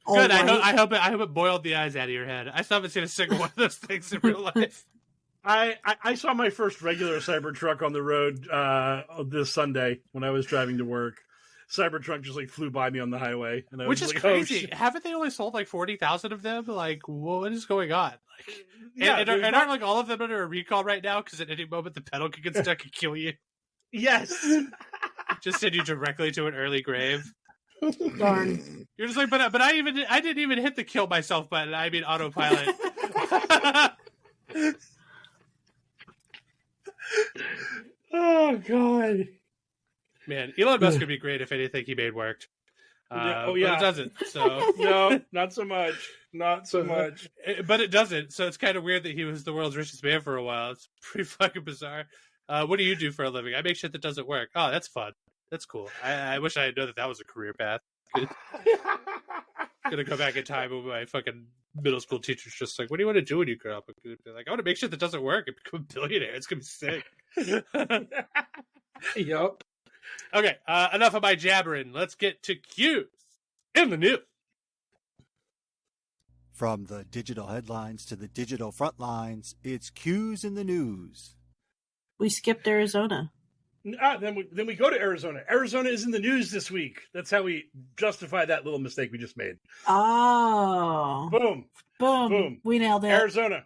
S3: all
S4: good.
S3: white.
S4: I hope it boiled the eyes out of your head. I still haven't seen a single one of those things in real life.
S2: I saw my first regular Cybertruck on the road this Sunday when I was driving to work. Cybertruck just like flew by me on the highway, and
S4: which is
S2: like,
S4: crazy.
S2: Oh,
S4: haven't they only sold like 40,000 of them? Like, what is going on? Like,
S2: yeah,
S4: and aren't like all of them under a recall right now? Because at any moment the pedal could get stuck and kill you.
S2: Yes,
S4: just send you directly to an early grave.
S3: Darn.
S4: You're just like, but I didn't even hit the kill myself button. I mean autopilot.
S2: Oh God.
S4: Man, Elon Musk would be great if anything he made worked.
S2: Yeah.
S4: But it doesn't. So
S2: no, not so much. Not so much.
S4: But it doesn't. So it's kind of weird that he was the world's richest man for a while. It's pretty fucking bizarre. What do you do for a living? I make shit that doesn't work. Oh, that's fun. That's cool. I wish I had known that was a career path. Gonna go back in time when my fucking middle school teacher's just like, what do you want to do when you grow up? I'm like, I want to make shit that doesn't work and become a billionaire. It's gonna be sick.
S2: Yep.
S4: Okay, enough of my jabbering. Let's get to Q's in the news.
S1: From the digital headlines to the digital front lines, it's Q's in the news.
S3: We skipped Arizona.
S2: Then we go to Arizona. Arizona is in the news this week. That's how we justify that little mistake we just made.
S3: Oh.
S2: Boom.
S3: Boom.
S2: Boom.
S3: We nailed it.
S2: Arizona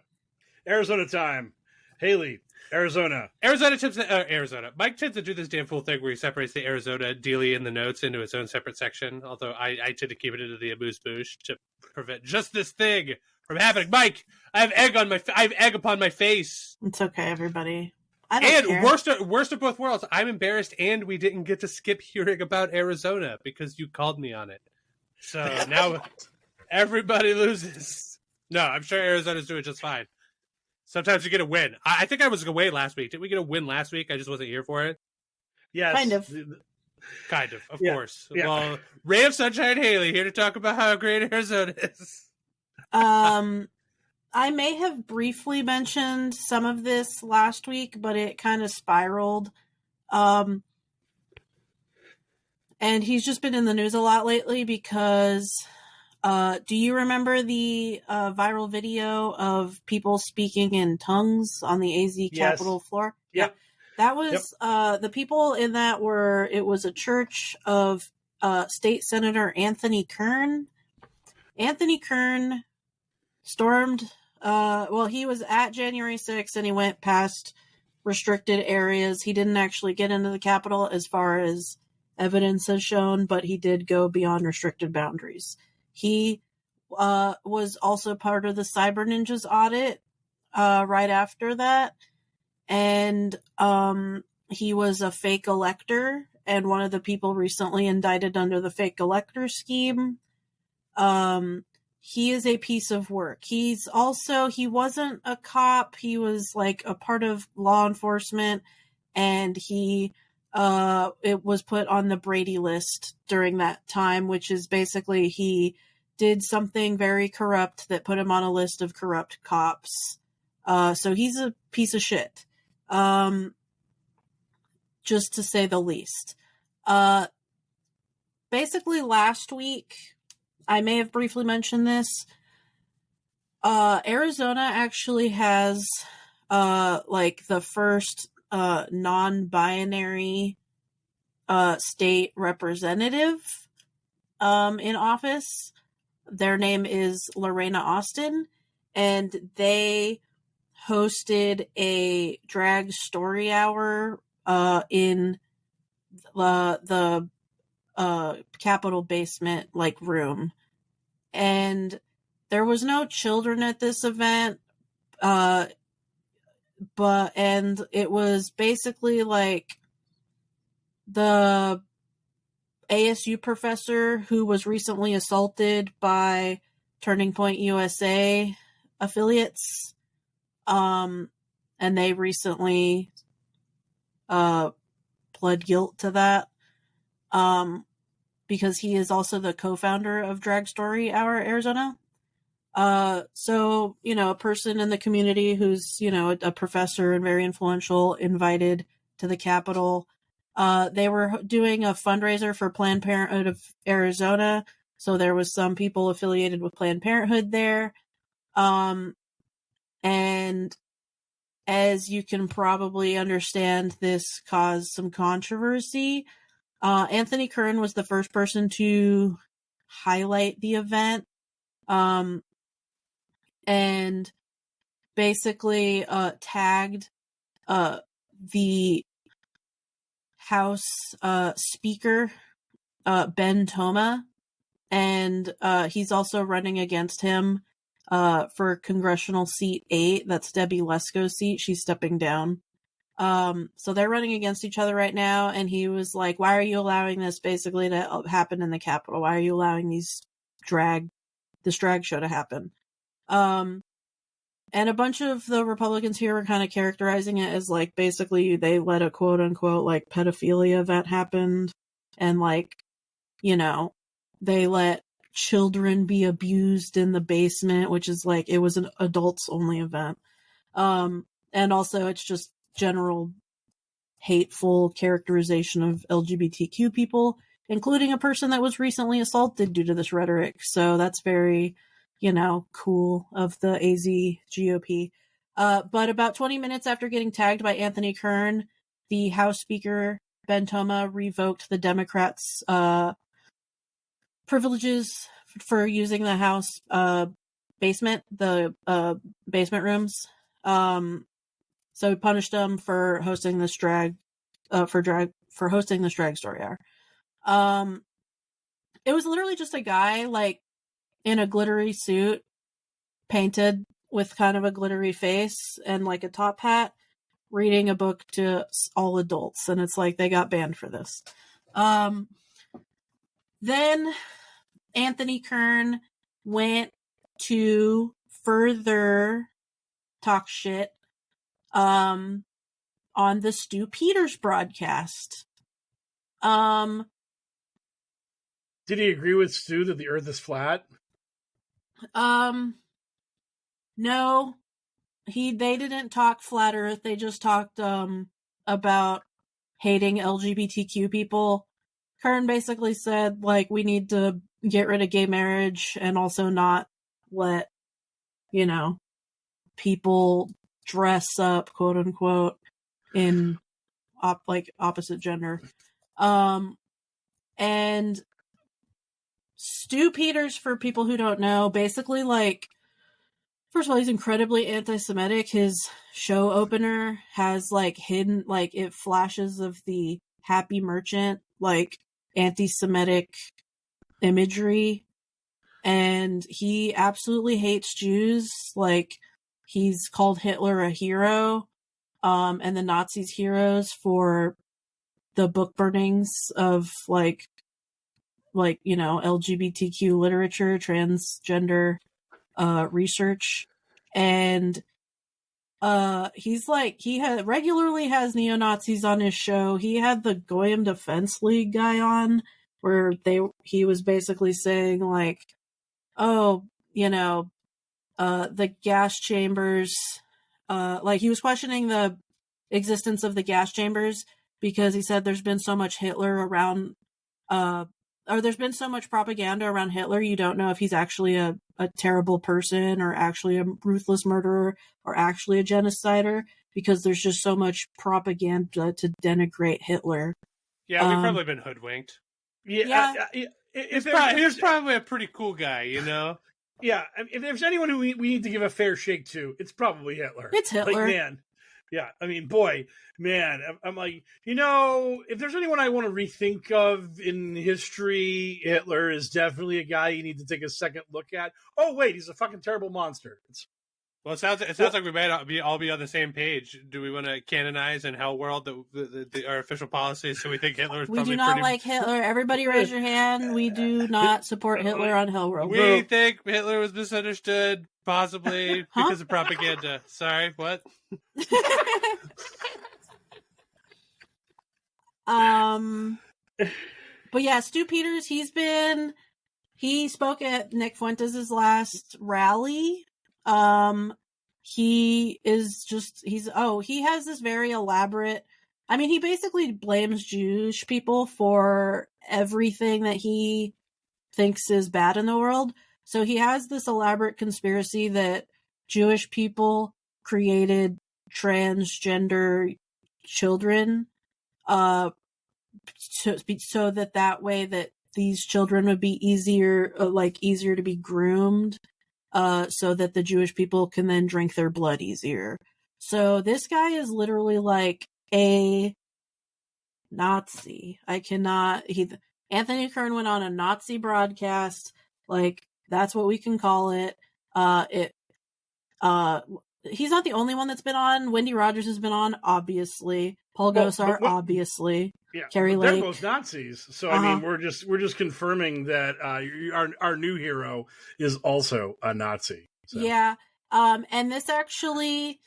S2: time. Haley, Arizona.
S4: Arizona. Mike tends to do this damn fool thing where he separates the Arizona dealie in the notes into its own separate section. Although I tend to keep it into the amuse-bouche to prevent just this thing from happening. Mike, I have egg upon my face.
S3: It's okay, everybody. I don't care.
S4: Worst of both worlds. I'm embarrassed, and we didn't get to skip hearing about Arizona because you called me on it. So now everybody loses. No, I'm sure Arizona's doing just fine. Sometimes you get a win. I think I was away last week. Did we get a win last week? I just wasn't here for it.
S2: Yes.
S3: Kind of.
S4: Of course. Yeah. Well, Ray of Sunshine Haley here to talk about how great Arizona is.
S3: I may have briefly mentioned some of this last week, but it kind of spiraled. And he's just been in the news a lot lately because do you remember the viral video of people speaking in tongues on the AZ Capitol floor?
S2: Yep.
S3: That was the people in that it was a church of State Senator Anthony Kern. Anthony Kern stormed, he was at January 6th and he went past restricted areas. He didn't actually get into the Capitol as far as evidence has shown, but he did go beyond restricted boundaries. He was also part of the Cyber Ninjas audit right after that. And he was a fake elector and one of the people recently indicted under the fake elector scheme. He is a piece of work. He wasn't a cop. He was like a part of law enforcement, and it was put on the Brady list during that time, which is basically he did something very corrupt that put him on a list of corrupt cops. So he's a piece of shit. Just to say the least. Basically last week, I may have briefly mentioned this. Arizona actually has the first non-binary state representative in office. Their name is Lorena Austin, and they hosted a drag story hour in the Capitol basement like room, and there was no children at this event, and it was basically like the ASU professor who was recently assaulted by Turning Point USA affiliates, and they recently pled guilt to that, because he is also the co-founder of Drag Story Hour Arizona. So, a person in the community who's, a professor and very influential invited to the Capitol. They were doing a fundraiser for Planned Parenthood of Arizona. So there was some people affiliated with Planned Parenthood there. And as you can probably understand, this caused some controversy. Anthony Kern was the first person to highlight the event. And basically tagged the House Speaker, Ben Toma, and he's also running against him for Congressional Seat 8. That's Debbie Lesko's seat. She's stepping down. So they're running against each other right now, and he was like, why are you allowing this basically to happen in the Capitol? Why are you allowing this drag show to happen? And a bunch of the Republicans here were kind of characterizing it as like basically they let a quote unquote like pedophilia event happen, and like, they let children be abused in the basement, which is like it was an adults only event. And also it's just general hateful characterization of LGBTQ people, including a person that was recently assaulted due to this rhetoric. So that's very, cool of the AZ GOP. But about 20 minutes after getting tagged by Anthony Kern, the House Speaker, Ben Toma, revoked the Democrats' privileges for using the House basement, the basement rooms. So he punished them for hosting this drag story hour. It was literally just a guy like in a glittery suit, painted with kind of a glittery face and like a top hat, reading a book to all adults, and it's like they got banned for this. Then Anthony Kern went to further talk shit on the Stu Peters broadcast.
S2: Did he agree with Stu that the Earth is flat?
S3: No. They didn't talk flat Earth. They just talked about hating LGBTQ people. Kern basically said like we need to get rid of gay marriage and also not let people dress up, quote unquote, in opposite gender. And Stu Peters, for people who don't know, basically like, first of all, he's incredibly anti-Semitic. His show opener has like hidden, like it flashes of the Happy Merchant, like anti-Semitic imagery. And he absolutely hates Jews. Like he's called Hitler a hero, and the Nazis heroes for the book burnings of like LGBTQ literature, transgender research. And he's like, he regularly has neo-Nazis on his show. He had the Goyim Defense League guy on, where he was basically saying like, oh, the gas chambers, like he was questioning the existence of the gas chambers because he said there's been so much Hitler around, or there's been so much propaganda around Hitler, you don't know if he's actually a terrible person or actually a ruthless murderer or actually a genocider, because there's just so much propaganda to denigrate Hitler.
S4: Yeah, we've probably been hoodwinked.
S2: Yeah.
S4: He was probably a pretty cool guy,
S2: Yeah, I mean, if there's anyone who we need to give a fair shake to, it's probably Hitler.
S3: It's Hitler.
S2: Like, man. Yeah, I mean, boy, man, I'm like, if there's anyone I want to rethink of in history, Hitler is definitely a guy you need to take a second look at. Oh, wait, he's a fucking terrible monster.
S4: Well, it sounds like we might all be on the same page. Do we want to canonize in HellwQrld our official policy? So we think Hitler is
S3: We
S4: probably
S3: do not like Hitler. Everybody raise your hand. We do not support Hitler on HellwQrld.
S4: We think Hitler was misunderstood, possibly because of propaganda. Sorry, what?
S3: But yeah, Stu Peters, he spoke at Nick Fuentes' last rally. He has this very elaborate, I mean, he basically blames Jewish people for everything that he thinks is bad in the world. So he has this elaborate conspiracy that Jewish people created transgender children, so that way that these children would be easier to be groomed, so that the Jewish people can then drink their blood easier. So this guy is literally like a Nazi. Anthony Kern went on a Nazi broadcast, like that's what we can call it. He's not the only one that's been on. Wendy Rogers has been on, obviously. Paul Gosar, obviously.
S2: Yeah,
S3: Carrie Lake.
S2: They're both Nazis, so I mean, we're just confirming that our new hero is also a Nazi. So.
S3: Yeah, and this actually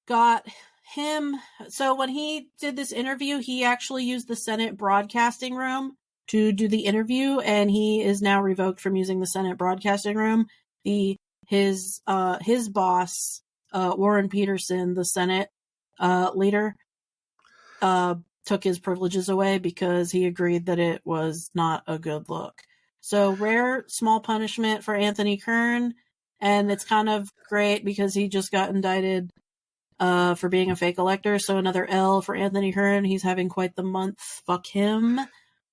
S3: got him. So when he did this interview, he actually used the Senate broadcasting room to do the interview, and he is now revoked from using the Senate broadcasting room. His boss, Warren Peterson, the Senate leader, took his privileges away because he agreed that it was not a good look. So rare small punishment for Anthony Kern, and it's kind of great because he just got indicted for being a fake elector. So another L for Anthony Kern. He's having quite the month. Fuck him.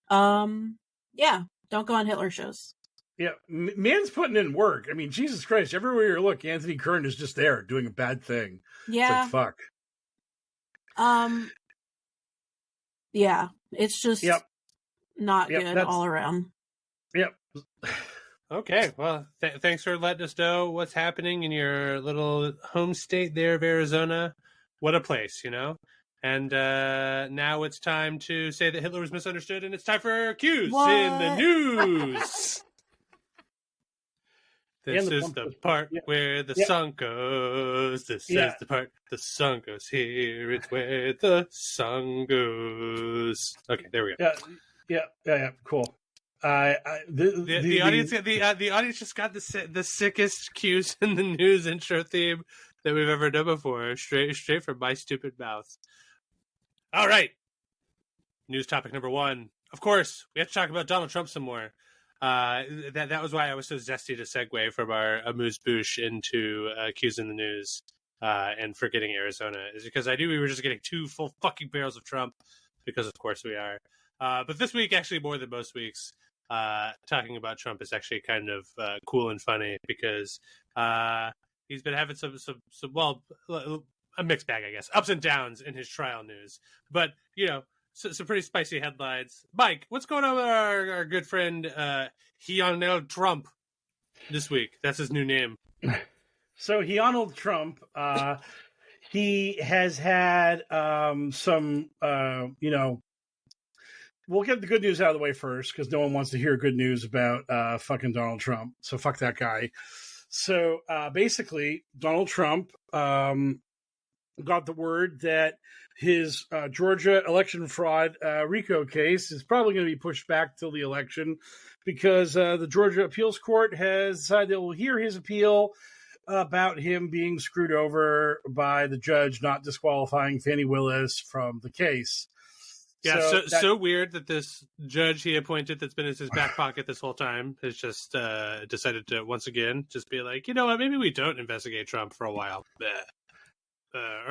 S3: Yeah, don't go on Hitler shows.
S2: Yeah, man's putting in work. I mean, Jesus Christ, everywhere you look, Anthony Kern is just there doing a bad thing.
S3: Yeah.
S2: It's like,
S3: fuck. Yeah, it's just not good all around.
S2: Yep.
S4: Okay, well, thanks for letting us know what's happening in your little home state there of Arizona. What a place, And now it's time to say that Hitler was misunderstood, and it's time for Q's in the news. This is the part where the song goes. This is the part the song goes. Here it's where the song goes. Okay, there we go.
S2: Yeah. Cool.
S4: The audience just got the sickest cues in the news intro theme that we've ever done before, straight from my stupid mouth. All right, news topic number 1. Of course, we have to talk about Donald Trump some more. That was why I was so zesty to segue from our amuse bouche into cues in the news and forgetting Arizona, is because I knew we were just getting 2 full fucking barrels of Trump, because of course we are. But this week, actually more than most weeks, talking about Trump is actually kind of cool and funny, because he's been having some a mixed bag, I guess, ups and downs in his trial news. But some pretty spicy headlines. Mike, what's going on with our good friend Donald Trump this week? That's his new name.
S2: So Donald Trump, he has had some, we'll get the good news out of the way first, because no one wants to hear good news about fucking Donald Trump. So fuck that guy. So basically, Donald Trump got the word that his Georgia election fraud RICO case is probably going to be pushed back till the election, because the Georgia appeals court has decided they will hear his appeal about him being screwed over by the judge not disqualifying Fannie Willis from the case.
S4: Yeah, so weird that this judge he appointed that's been in his back pocket this whole time has just decided to once again just be like, you know what, maybe we don't investigate Trump for a while.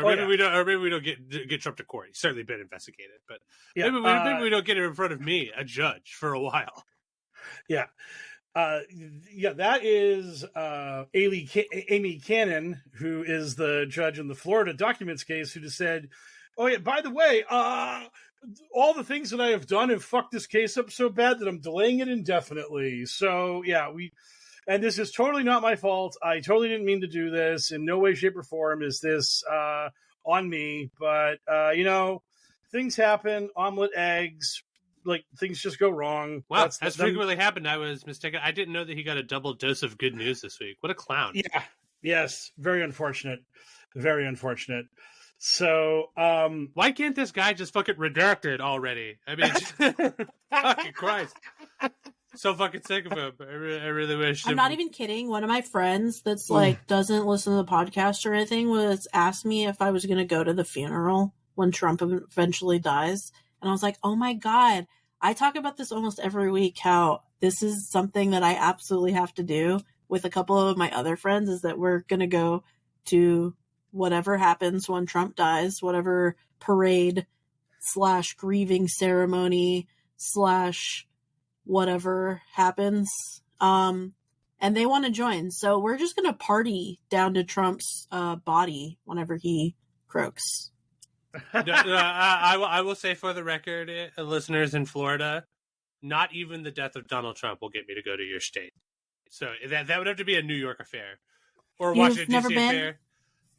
S4: Maybe we don't get Trump to court. He's certainly been investigated, but maybe we don't get it in front of me, a judge, for a while.
S2: Yeah. Yeah, that is Amy Cannon, who is the judge in the Florida documents case, who just said, "Oh yeah, by the way, all the things that I have done have fucked this case up so bad that I'm delaying it indefinitely." So yeah, and this is totally not my fault. I totally didn't mean to do this. In no way, shape, or form is this on me. But things happen. Omelet eggs. Like, things just go wrong.
S4: Wow, that's frequently happened. I was mistaken. I didn't know that he got a double dose of good news this week. What a clown.
S2: Yeah. Yes. Very unfortunate. Very unfortunate. So,
S4: why can't this guy just fucking redact it already? I mean, fucking Christ. So fucking sick of him. I really wish.
S3: I'm not even kidding. One of my friends that's like doesn't listen to the podcast or anything was asked me if I was going to go to the funeral when Trump eventually dies. And I was like, oh my God, I talk about this almost every week, how this is something that I absolutely have to do with a couple of my other friends, is that we're going to go to whatever happens when Trump dies, whatever parade / grieving ceremony / whatever happens. And they want to join. So we're just going to party down to Trump's body whenever he croaks.
S4: I will say for the record, listeners in Florida, not even the death of Donald Trump will get me to go to your state. So that would have to be a New York affair or Washington D.C. affair.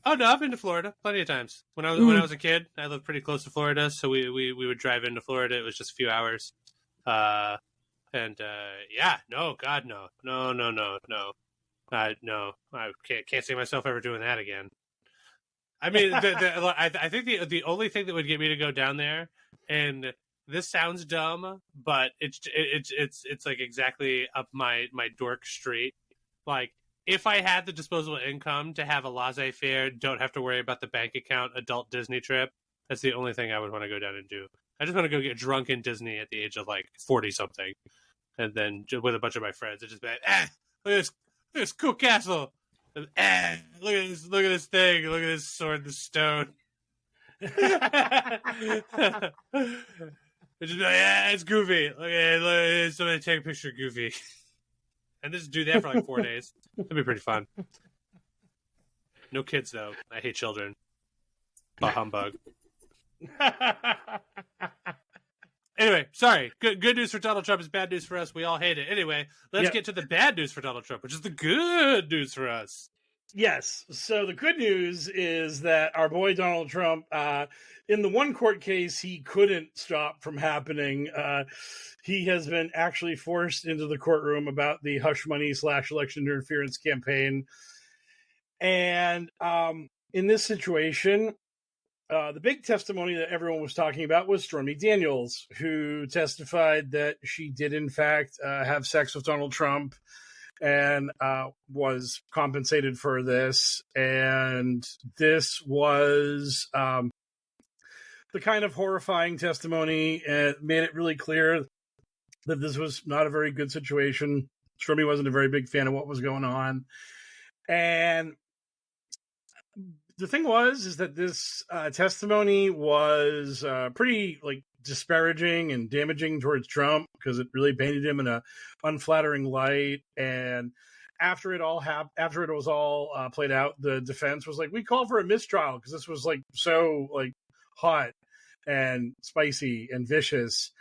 S4: Oh no, I've been to Florida plenty of times. When I was a kid, I lived pretty close to Florida, so we would drive into Florida. It was just a few hours. Yeah, no, God, no. I can't see myself ever doing that again. I mean, I think the only thing that would get me to go down there, and this sounds dumb, but it's like exactly up my dork street. Like, if I had the disposable income to have a laissez-faire, don't have to worry about the bank account, adult Disney trip, that's the only thing I would want to go down and do. I just want to go get drunk in Disney at the age of like 40 something, and then with a bunch of my friends, and just be like, look at this cool castle. Look at this thing. Look at this sword, the stone. It's just like, it's Goofy. Look, somebody take a picture of Goofy. And just do that for like 4 days. That'd be pretty fun. No kids, though. I hate children. A humbug. Anyway, sorry. Good news for Donald Trump is bad news for us. We all hate it. Anyway, let's get to the bad news for Donald Trump, which is the good news for us.
S2: Yes. So the good news is that our boy Donald Trump, in the one court case, he couldn't stop from happening. He has been actually forced into the courtroom about the hush money / election interference campaign. And in this situation, the big testimony that everyone was talking about was Stormy Daniels, who testified that she did, in fact, have sex with Donald Trump and was compensated for this. And this was the kind of horrifying testimony. It made it really clear that this was not a very good situation. Stormy wasn't a very big fan of what was going on. And the thing is that this testimony was pretty disparaging and damaging towards Trump, because it really painted him in a unflattering light. And after it was all played out, the defense was like, we call for a mistrial because this was so hot and spicy and vicious.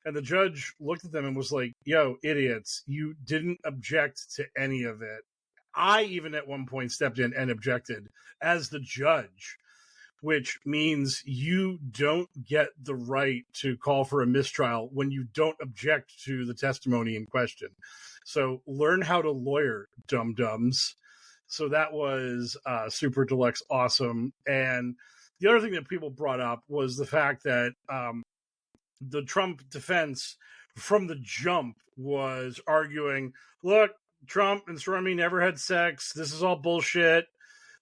S2: And the judge looked at them and was like, yo, idiots, you didn't object to any of it. I even at one point stepped in and objected as the judge, which means you don't get the right to call for a mistrial when you don't object to the testimony in question. So learn how to lawyer, dum-dums. So that was super deluxe awesome. And the other thing that people brought up was the fact that the Trump defense from the jump was arguing, look, Trump and Stormy never had sex. This is all bullshit.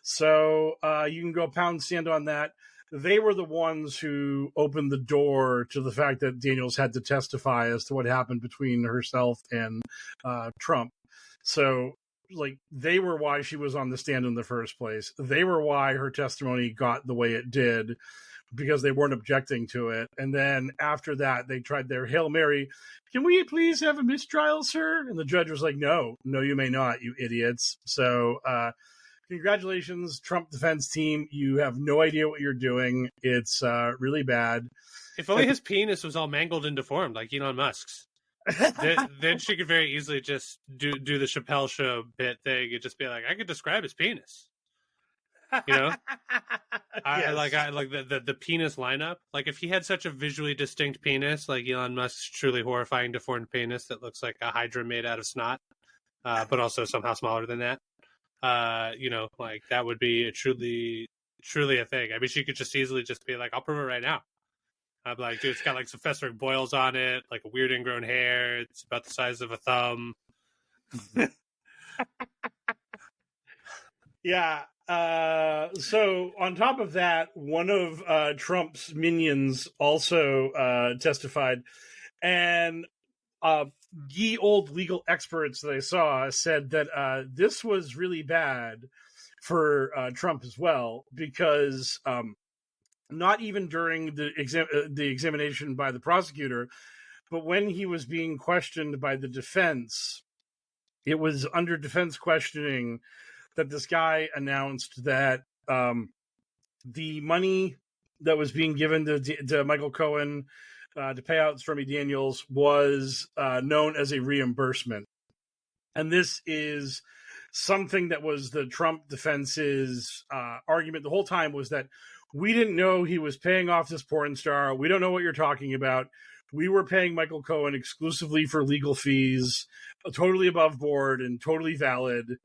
S2: So you can go pound sand on that. They were the ones who opened the door to the fact that Daniels had to testify as to what happened between herself and Trump. So they were why she was on the stand in the first place. They were why her testimony got the way it did, because they weren't objecting to it. And then after that, they tried their Hail Mary. Can we please have a mistrial, sir? And the judge was like, no, you may not, you idiots. So congratulations, Trump defense team. You have no idea what you're doing. It's really bad.
S4: If only his penis was all mangled and deformed like Elon Musk's. then she could very easily just do the Chappelle Show bit thing and just be like, I could describe his penis. You know, I like the penis lineup. Like if he had such a visually distinct penis, like Elon Musk's truly horrifying deformed penis that looks like a hydra made out of snot, but also somehow smaller than that. You know, like that would be truly a thing. I mean, she could just easily just be like, I'll prove it right now. I'm like, dude, it's got like some festering boils on it, like a weird ingrown hair. It's about the size of a thumb.
S2: Yeah. So on top of that, one of Trump's minions also testified, and ye old legal experts that I saw said that this was really bad for Trump as well, because not even during the examination by the prosecutor, but when he was being questioned by the defense, it was under defense questioning that this guy announced that the money that was being given to Michael Cohen to pay out Stormy Daniels was known as a reimbursement. And this is something that was the Trump defense's argument the whole time, was that we didn't know he was paying off this porn star. We don't know what you're talking about. We were paying Michael Cohen exclusively for legal fees, totally above board and totally valid.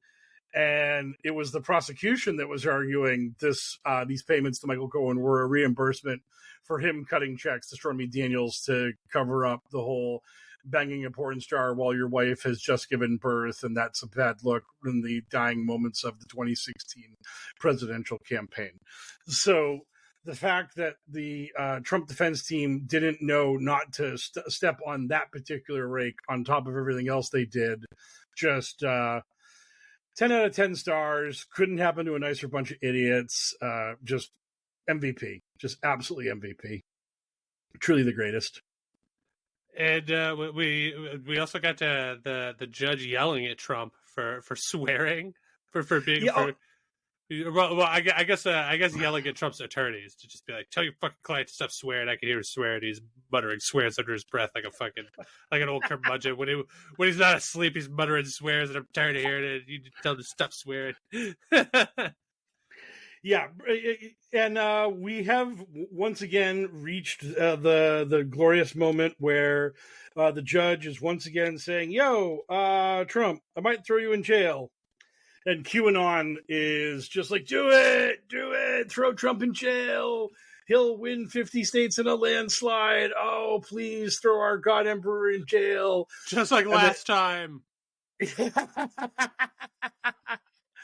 S2: And it was the prosecution that was arguing these payments to Michael Cohen were a reimbursement for him cutting checks to Stormy Daniels to cover up the whole banging a porn star while your wife has just given birth, and that's a bad look in the dying moments of the 2016 presidential campaign. So the fact that the Trump defense team didn't know not to step on that particular rake on top of everything else they did, just 10 out of 10 stars. Couldn't happen to a nicer bunch of idiots. Just MVP. Just absolutely MVP. Truly the greatest.
S4: And we also got the judge yelling at Trump for swearing for being.
S2: Yeah,
S4: well, I guess yelling at Trump's attorneys to just be like, tell your fucking client to stop swearing. I can hear him swearing. He's muttering swears under his breath like an old curmudgeon. When he's not asleep, he's muttering swears, and I'm tired of hearing it. You tell him to stop swearing.
S2: Yeah, and we have once again reached the glorious moment where the judge is once again saying, "Yo, Trump, I might throw you in jail." And QAnon is just like, do it, throw Trump in jail. He'll win 50 states in a landslide. Oh, please throw our God Emperor in jail.
S4: Just like last time.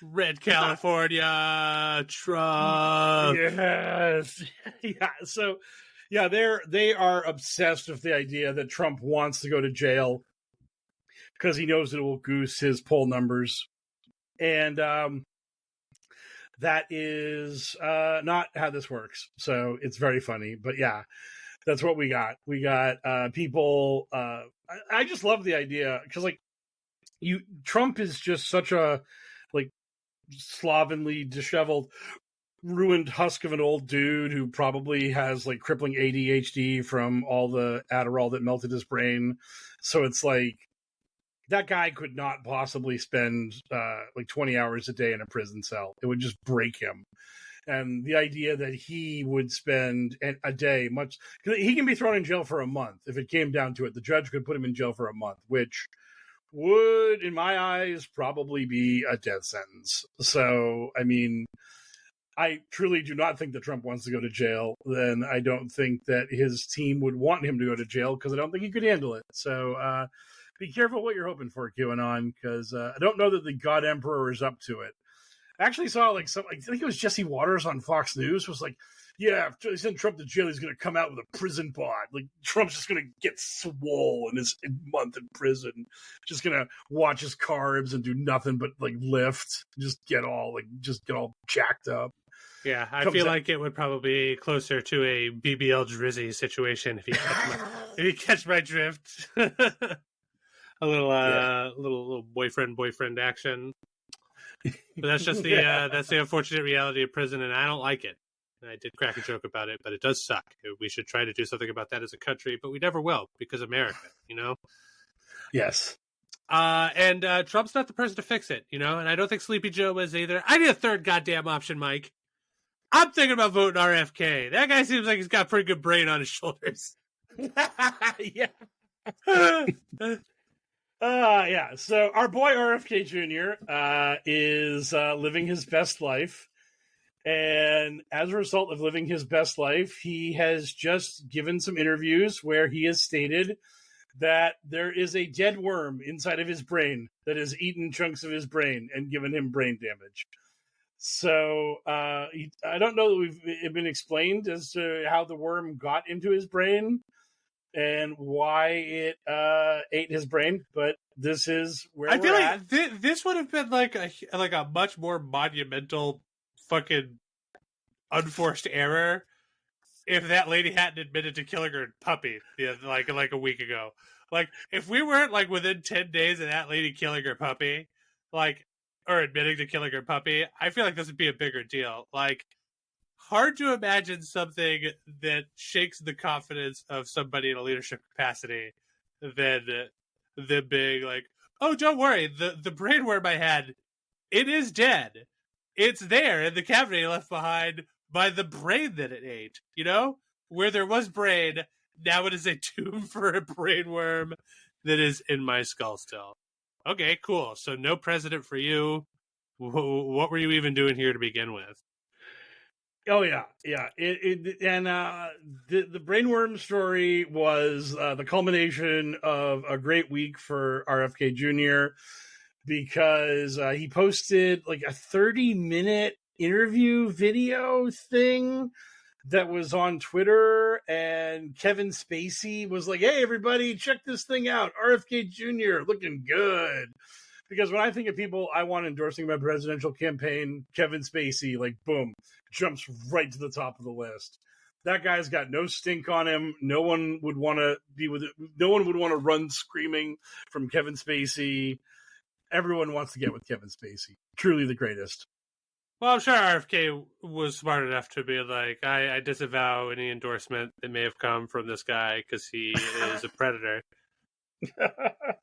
S4: Red California, Trump.
S2: Yes. Yeah. So, yeah, they are obsessed with the idea that Trump wants to go to jail because he knows it will goose his poll numbers. And that is not how this works. So it's very funny. But yeah, that's what we got. We got people. I just love the idea because, like, Trump is just such a, like, slovenly, disheveled, ruined husk of an old dude who probably has, like, crippling ADHD from all the Adderall that melted his brain. So it's like, that guy could not possibly spend like 20 hours a day in a prison cell. It would just break him. And the idea that he would spend a day he can be thrown in jail for a month. If it came down to it, the judge could put him in jail for a month, which would, in my eyes, probably be a death sentence. So, I mean, I truly do not think that Trump wants to go to jail. Then I don't think that his team would want him to go to jail because I don't think he could handle it. So, be careful what you're hoping for, QAnon, because I don't know that the God Emperor is up to it. I actually saw I think it was Jesse Waters on Fox News was like, yeah, if they send Trump to jail, he's going to come out with a prison bod. Like, Trump's just going to get swole in his month in prison. Just going to watch his carbs and do nothing but, like, lift. Just get all jacked up.
S4: Yeah, I
S2: Comes
S4: feel
S2: out-
S4: like it would probably be closer to a BBL Drizzy situation if you catch my drift. A little boyfriend action. But that's just that's the unfortunate reality of prison, and I don't like it. And I did crack a joke about it, but it does suck. We should try to do something about that as a country, but we never will because America,
S2: Yes.
S4: And Trump's not the person to fix it, And I don't think Sleepy Joe was either. I need a third goddamn option, Mike. I'm thinking about voting RFK. That guy seems like he's got a pretty good brain on his shoulders.
S2: Yeah. Yeah. So our boy RFK Jr. Is living his best life. And as a result of living his best life, he has just given some interviews where he has stated that there is a dead worm inside of his brain that has eaten chunks of his brain and given him brain damage. So I don't know that it's been explained as to how the worm got into his brain and why it ate his brain, but this is where
S4: I feel
S2: we're
S4: like
S2: at.
S4: this would have been like a much more monumental fucking unforced error if that lady hadn't admitted to killing her puppy like a week ago. Like if we weren't like within 10 days of that lady killing her puppy, or admitting to killing her puppy, I feel like this would be a bigger deal. Like, hard to imagine something that shakes the confidence of somebody in a leadership capacity than the big, like, oh, don't worry, the brainworm I had, it is dead. It's there in the cavity left behind by the brain that it ate, Where there was brain, now it is a tomb for a brainworm that is in my skull still. Okay, cool. So no president for you. What were you even doing here to begin with?
S2: Oh yeah. The brainworm story was the culmination of a great week for RFK Jr. because he posted like a 30-minute interview video thing that was on Twitter, and Kevin Spacey was like, "Hey everybody, check this thing out. RFK Jr. looking good." Because when I think of people I want endorsing my presidential campaign, Kevin Spacey, like, boom, jumps right to the top of the list. That guy's got no stink on him. No one would want to be with it. No one would want to run screaming from Kevin Spacey. Everyone wants to get with Kevin Spacey. Truly the greatest.
S4: Well, I'm sure RFK was smart enough to be like, I disavow any endorsement that may have come from this guy because he is a predator.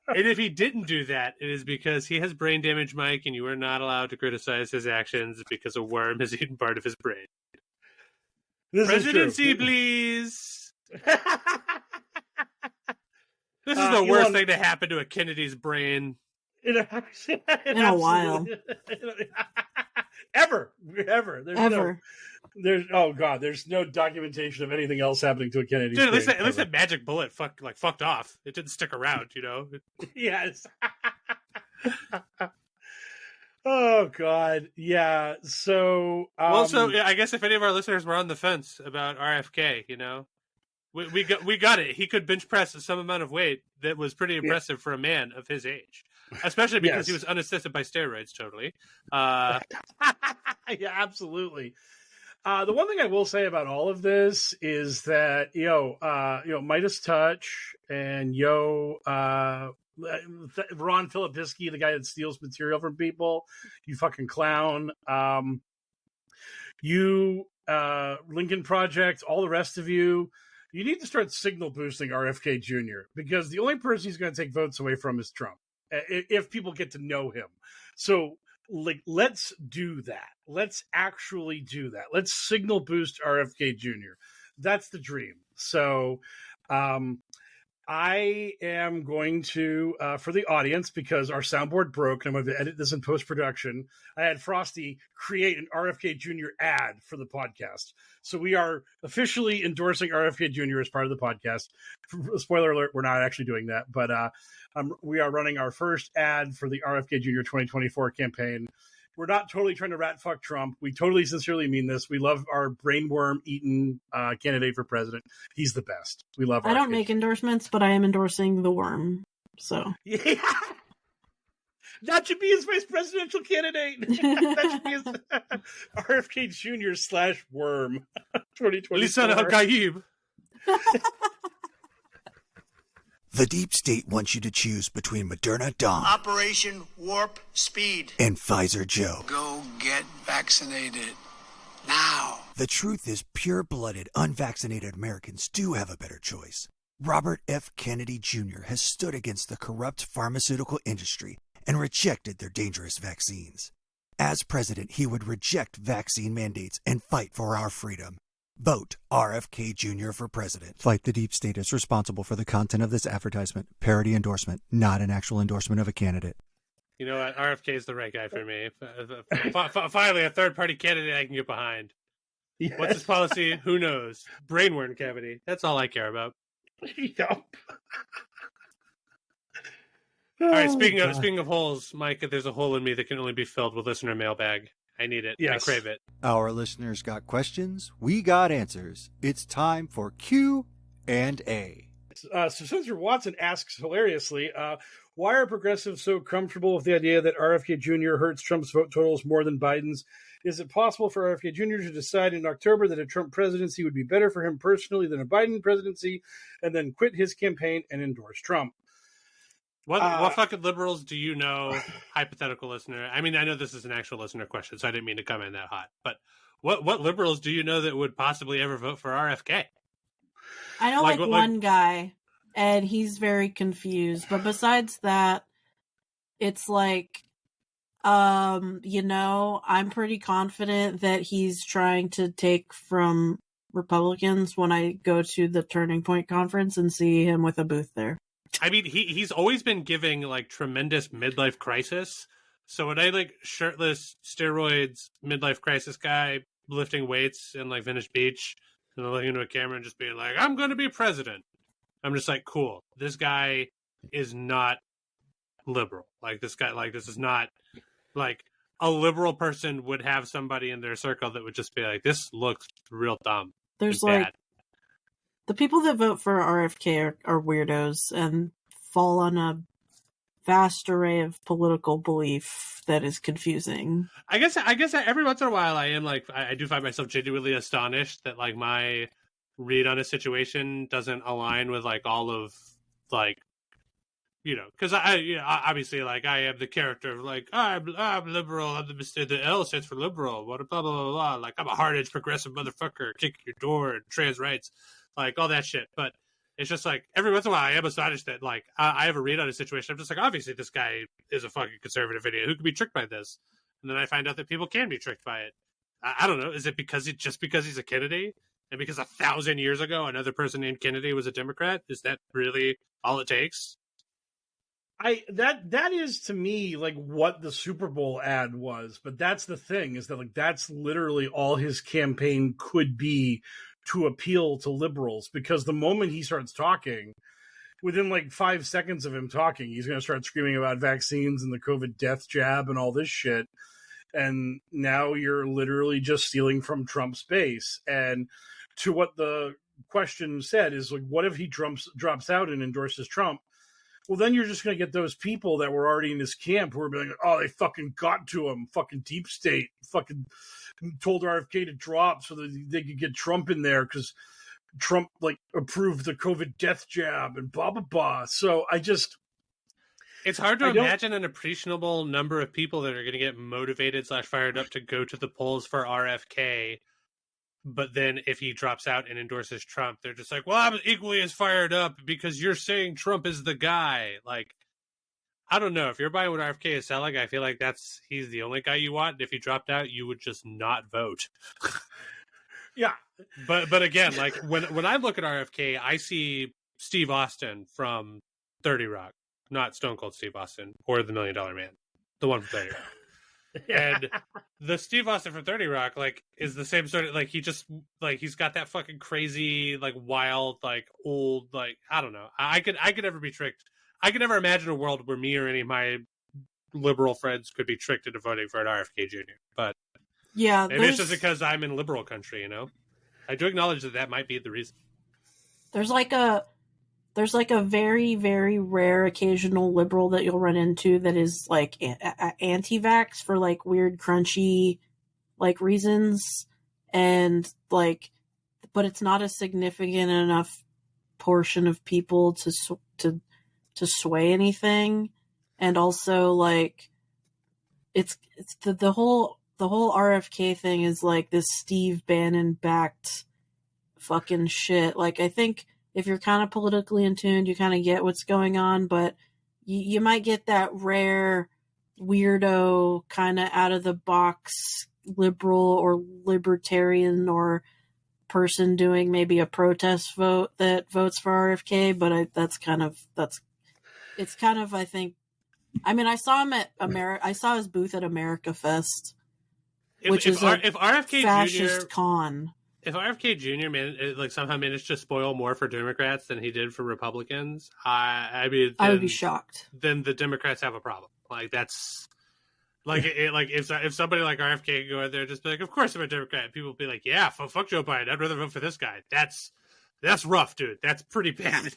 S4: And if he didn't do that, it is because he has brain damage, Mike, and you are not allowed to criticize his actions because a worm has eaten part of his brain. Presidency, please. This is the worst thing to happen to a Kennedy's brain.
S3: In a while.
S2: Ever.
S3: Ever.
S2: There's no documentation of anything else happening to a Kennedy.
S4: Dude, at least that magic bullet fucked off. It didn't stick around,
S2: Yes. Oh God, yeah. So,
S4: I guess if any of our listeners were on the fence about RFK, we got it. He could bench press some amount of weight that was pretty impressive for a man of his age, especially because he was unassisted by steroids. Totally.
S2: Yeah, absolutely. The one thing I will say about all of this is that Midas Touch and Ron Filipiski, the guy that steals material from people, you fucking clown. Lincoln Project, all the rest of you. You need to start signal boosting RFK Jr. because the only person he's going to take votes away from is Trump, if people get to know him. So, let's do that. Let's actually do that. Let's signal boost RFK Jr. That's the dream. So, I am going to, for the audience, because our soundboard broke and I'm going to edit this in post-production, I had Frosty create an RFK Jr. ad for the podcast. So we are officially endorsing RFK Jr. as part of the podcast. Spoiler alert, we're not actually doing that, but we are running our first ad for the RFK Jr. 2024 campaign. We're not totally trying to rat fuck Trump. We totally sincerely mean this. We love our brainworm-eaten candidate for president. He's the best. We love RFK.
S3: I don't make endorsements, but I am endorsing the worm. So
S2: yeah. That should be his vice presidential candidate. That should be his RFK Jr. / Worm 2024.
S4: Lisan Al-Gaib.
S1: The deep state wants you to choose between Moderna Dawn
S5: Operation Warp Speed
S1: and Pfizer Joe.
S5: Go get vaccinated now.
S1: The truth is, pure-blooded, unvaccinated Americans do have a better choice. Robert F. Kennedy Jr. has stood against the corrupt pharmaceutical industry and rejected their dangerous vaccines. As president, he would reject vaccine mandates and fight for our freedom. Vote RFK Jr. for president. Fight the deep state is responsible for the content of this advertisement. Parody endorsement, not an actual endorsement of a candidate.
S4: You know what? RFK is the right guy for me. Finally, a third-party candidate I can get behind.
S2: Yes.
S4: What's his policy? Who knows? Brainworm cavity. That's all I care about.
S2: Yep.
S4: All right. Speaking of holes, Mike, there's a hole in me that can only be filled with listener mailbag. I need it.
S2: Yes.
S4: I crave it.
S1: Our listeners got questions. We got answers. It's time for Q&A.
S2: So Spencer Watson asks hilariously, why are progressives so comfortable with the idea that RFK Jr. hurts Trump's vote totals more than Biden's? Is it possible for RFK Jr. to decide in October that a Trump presidency would be better for him personally than a Biden presidency, and then quit his campaign and endorse Trump?
S4: What fucking liberals do you know, hypothetical listener? I mean, I know this is an actual listener question, so I didn't mean to come in that hot. But what liberals do you know that would possibly ever vote for RFK?
S3: I know one guy, and he's very confused. But besides that, it's like, I'm pretty confident that he's trying to take from Republicans when I go to the Turning Point conference and see him with a booth there.
S4: I mean, he's always been giving like tremendous midlife crisis. So when I like shirtless steroids midlife crisis guy lifting weights in like Venice Beach and looking into a camera and just being like, I'm going to be president. I'm just like, cool. This guy is not liberal. Like this guy, like this is not like a liberal person would have somebody in their circle that would just be like, this looks real dumb.
S3: There's like the people that vote for RFK are weirdos and fall on a vast array of political belief that is confusing.
S4: I guess every once in a while I am like, I do find myself genuinely astonished that like my read on a situation doesn't align with like all of like, because obviously like I am the character of like I'm liberal, I'm the L stands for liberal, what blah blah blah blah. Like I'm a hard-edged progressive motherfucker, kicking your door and trans rights, like all that shit. But it's just like every once in a while I am astonished that like I have a read on a situation. I'm just like, obviously this guy is a fucking conservative idiot. Who could be tricked by this? And then I find out that people can be tricked by it. I don't know. Is it because he's a Kennedy? And because 1,000 years ago another person named Kennedy was a Democrat? Is that really all it takes?
S2: That is to me like what the Super Bowl ad was, but that's the thing is that like that's literally all his campaign could be to appeal to liberals, because the moment he starts talking, within like 5 seconds of him talking, he's going to start screaming about vaccines and the COVID death jab and all this shit. And now you're literally just stealing from Trump's base. And to what the question said is like, what if he drops out and endorses Trump? Well, then you're just going to get those people that were already in his camp who are being like, oh, they fucking got to him. Fucking deep state. Fucking told RFK to drop so that they could get Trump in there because Trump, like, approved the COVID death jab and blah, blah, blah. So
S4: it's hard to imagine an appreciable number of people that are going to get motivated / fired up to go to the polls for RFK. But then if he drops out and endorses Trump, they're just like, well, I'm equally as fired up because you're saying Trump is the guy. Like, I don't know. If you're buying what RFK is selling, I feel like he's the only guy you want. And if he dropped out, you would just not vote.
S2: Yeah.
S4: But again, like when I look at RFK, I see Steve Austin from 30 Rock, not Stone Cold Steve Austin or the $1 Million Man, the one from 30 Rock. And the Steve Austin from 30 Rock, like, is the same sort of, like, he just, like, he's got that fucking crazy, like, wild, like, old, like, I don't know. I could never be tricked. I could never imagine a world where me or any of my liberal friends could be tricked into voting for an RFK Jr. But
S3: yeah,
S4: maybe it's just because I'm in liberal country, I do acknowledge that might be the reason.
S3: There's like a there's like a very, very rare occasional liberal that you'll run into that is like anti-vax for like weird, crunchy, like reasons. And like, but it's not a significant enough portion of people to sway anything. And also like, it's the whole RFK thing is like this Steve Bannon backed fucking shit. Like, I think if you're kind of politically in tune, you kind of get what's going on, but you might get that rare weirdo kind of out of the box liberal or libertarian or person doing maybe a protest vote that votes for RFK, but it's kind of, I think, I mean, I saw him at I saw his booth at America Fest, which is a
S4: RFK
S3: fascist
S4: Jr.
S3: con.
S4: If RFK Jr. Somehow managed to spoil more for Democrats than he did for Republicans, I would be shocked. Then the Democrats have a problem. Like that's like if somebody like RFK could go out there and just be like, of course I'm a Democrat. People would be like, yeah, fuck Joe Biden. I'd rather vote for this guy. That's rough, dude. That's pretty bad.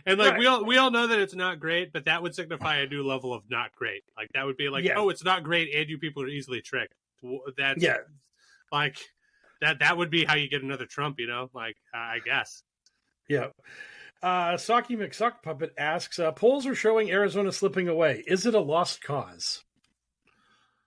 S4: And like right. we all know that it's not great, but that would signify a new level of not great. Like that would be like, oh, it's not great, and you people are easily tricked. That's like that would be how you get another Trump, you know? Like I guess.
S2: Yeah. Saki McSuck Puppet asks, polls are showing Arizona slipping away. Is it a lost cause?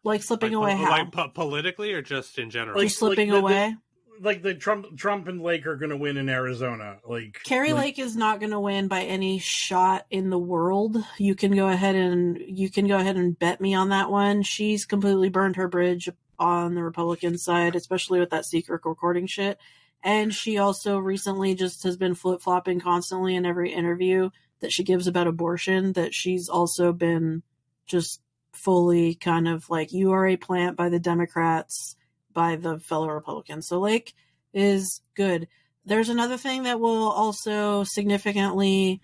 S3: Like slipping away how?
S4: Like politically or just in general?
S3: Like slipping away?
S2: Like the Trump and Lake are going to win in Arizona. Like
S3: Carrie Lake is not going to win by any shot in the world. You can go ahead and bet me on that one. She's completely burned her bridge on the Republican side, especially with that secret recording shit. And she also recently just has been flip-flopping constantly in every interview that she gives about abortion, that she's also been just fully kind of like, you are a plant by the Democrats, by the fellow Republicans. So Lake is good. There's another thing that will also significantly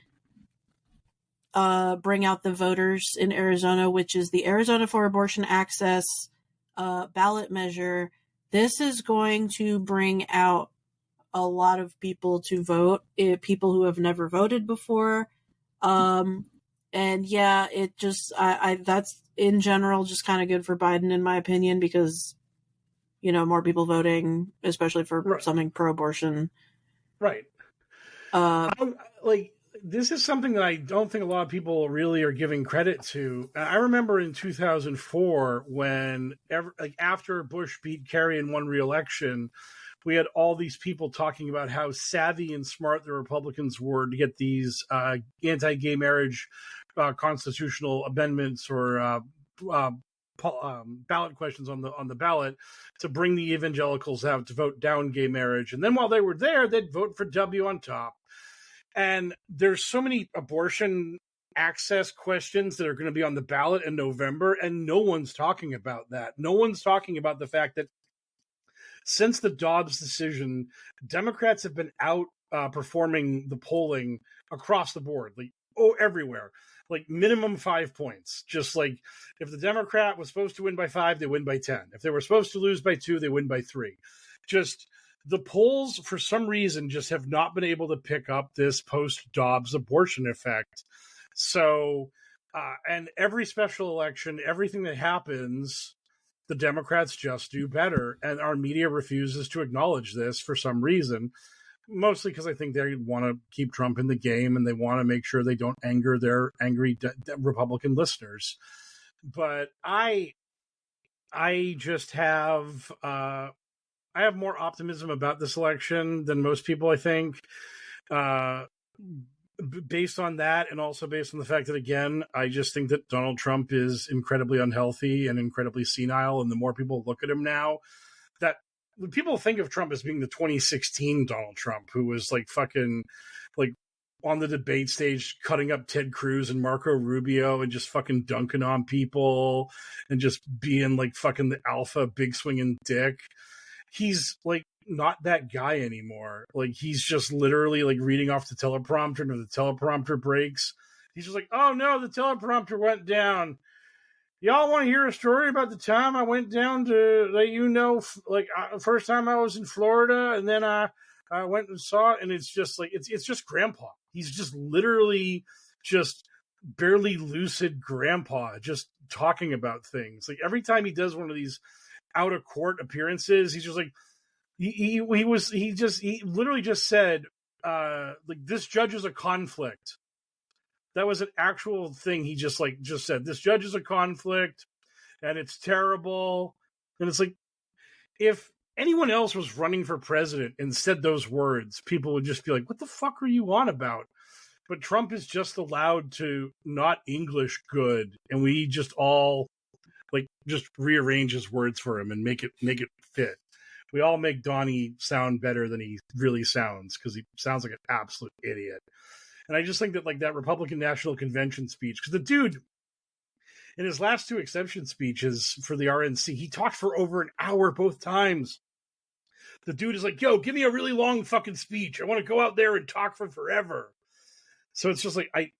S3: bring out the voters in Arizona, which is the Arizona for Abortion Access ballot measure. This is going to bring out a lot of people to vote, people who have never voted before. And yeah, it just, that's in general just kind of good for Biden, in my opinion, because you know, more people voting, especially for something pro-abortion.
S2: Right. This is something that I don't think a lot of people really are giving credit to. I remember in 2004 when, after Bush beat Kerry and won re-election, we had all these people talking about how savvy and smart the Republicans were to get these anti-gay marriage constitutional amendments or ballot questions on the ballot to bring the evangelicals out to vote down gay marriage. And then while they were there, they'd vote for W on top. And there's so many abortion access questions that are going to be on the ballot in November, and no one's talking about that. No one's talking about the fact that since the Dobbs decision, Democrats have been out performing the polling across the board, everywhere. Like minimum 5 points. Just like if the Democrat was supposed to win by 5, they win by 10. If they were supposed to lose by 2, they win by 3. Just the polls, for some reason, just have not been able to pick up this post-Dobbs abortion effect. So, and every special election, everything that happens, the Democrats just do better. And our media refuses to acknowledge this for some reason. Mostly because I think they want to keep Trump in the game and they want to make sure they don't anger their angry Republican listeners. But I just have I have more optimism about this election than most people, I think, based on that, and also based on the fact that, again, I just think that Donald Trump is incredibly unhealthy and incredibly senile, and the more people look at him now, that people think of Trump as being the 2016 Donald Trump, who was fucking on the debate stage cutting up Ted Cruz and Marco Rubio and just fucking dunking on people and just being fucking the alpha big swinging dick. He's not that guy anymore. He's just literally reading off the teleprompter, and if the teleprompter breaks, he's just oh no, the teleprompter went down. Y'all want to hear a story about the time I went down to let you know, first time I was in Florida, and then I went and saw it, and it's just it's just grandpa. He's just literally just barely lucid grandpa, just talking about things. Like every time he does one of these out of court appearances, he's just like, he literally just said, like, this judge is a conflict. That was an actual thing. He just said, this judge is a conflict and it's terrible. And it's like, if anyone else was running for president and said those words, people would just be like, what the fuck are you on about? But Trump is just allowed to not English good. And we just all like just rearrange his words for him and make it fit. We all make Donnie sound better than he really sounds because he sounds like an absolute idiot. And I just think that like that Republican National Convention speech, because the dude in his last two acceptance speeches for the RNC, he talked for over an hour both times. The dude is like, yo, give me a really long fucking speech. I want to go out there and talk for forever. So it's just like, I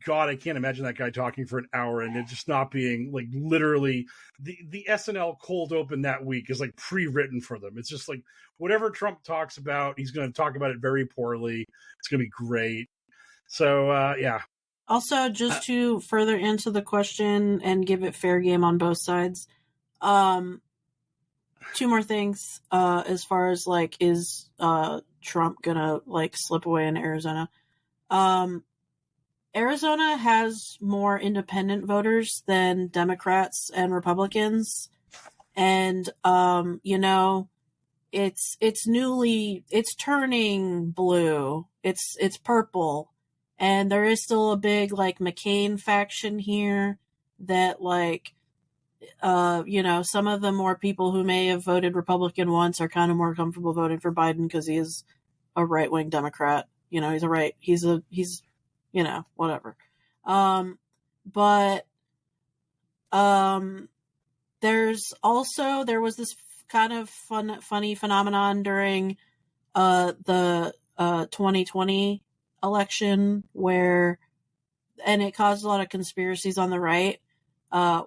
S2: can't imagine that guy talking for an hour and it just not being like literally the SNL cold open that week is like pre-written for them. It's just like whatever Trump talks about, he's going to talk about it very poorly. It's going to be great. So, yeah.
S3: Also, just to further answer the question and give it fair game on both sides, two more things as far as like, is Trump going to like slip away in Arizona? Arizona has more independent voters than Democrats and Republicans. And, you know, it's turning blue. It's purple. And there is still a big, like, McCain faction here that, like, you know, some of the more people who may have voted Republican once are kind of more comfortable voting for Biden because he is a right-wing Democrat. You know, he's you know, whatever. But there was this kind of funny phenomenon during the 2020 election and it caused a lot of conspiracies on the right,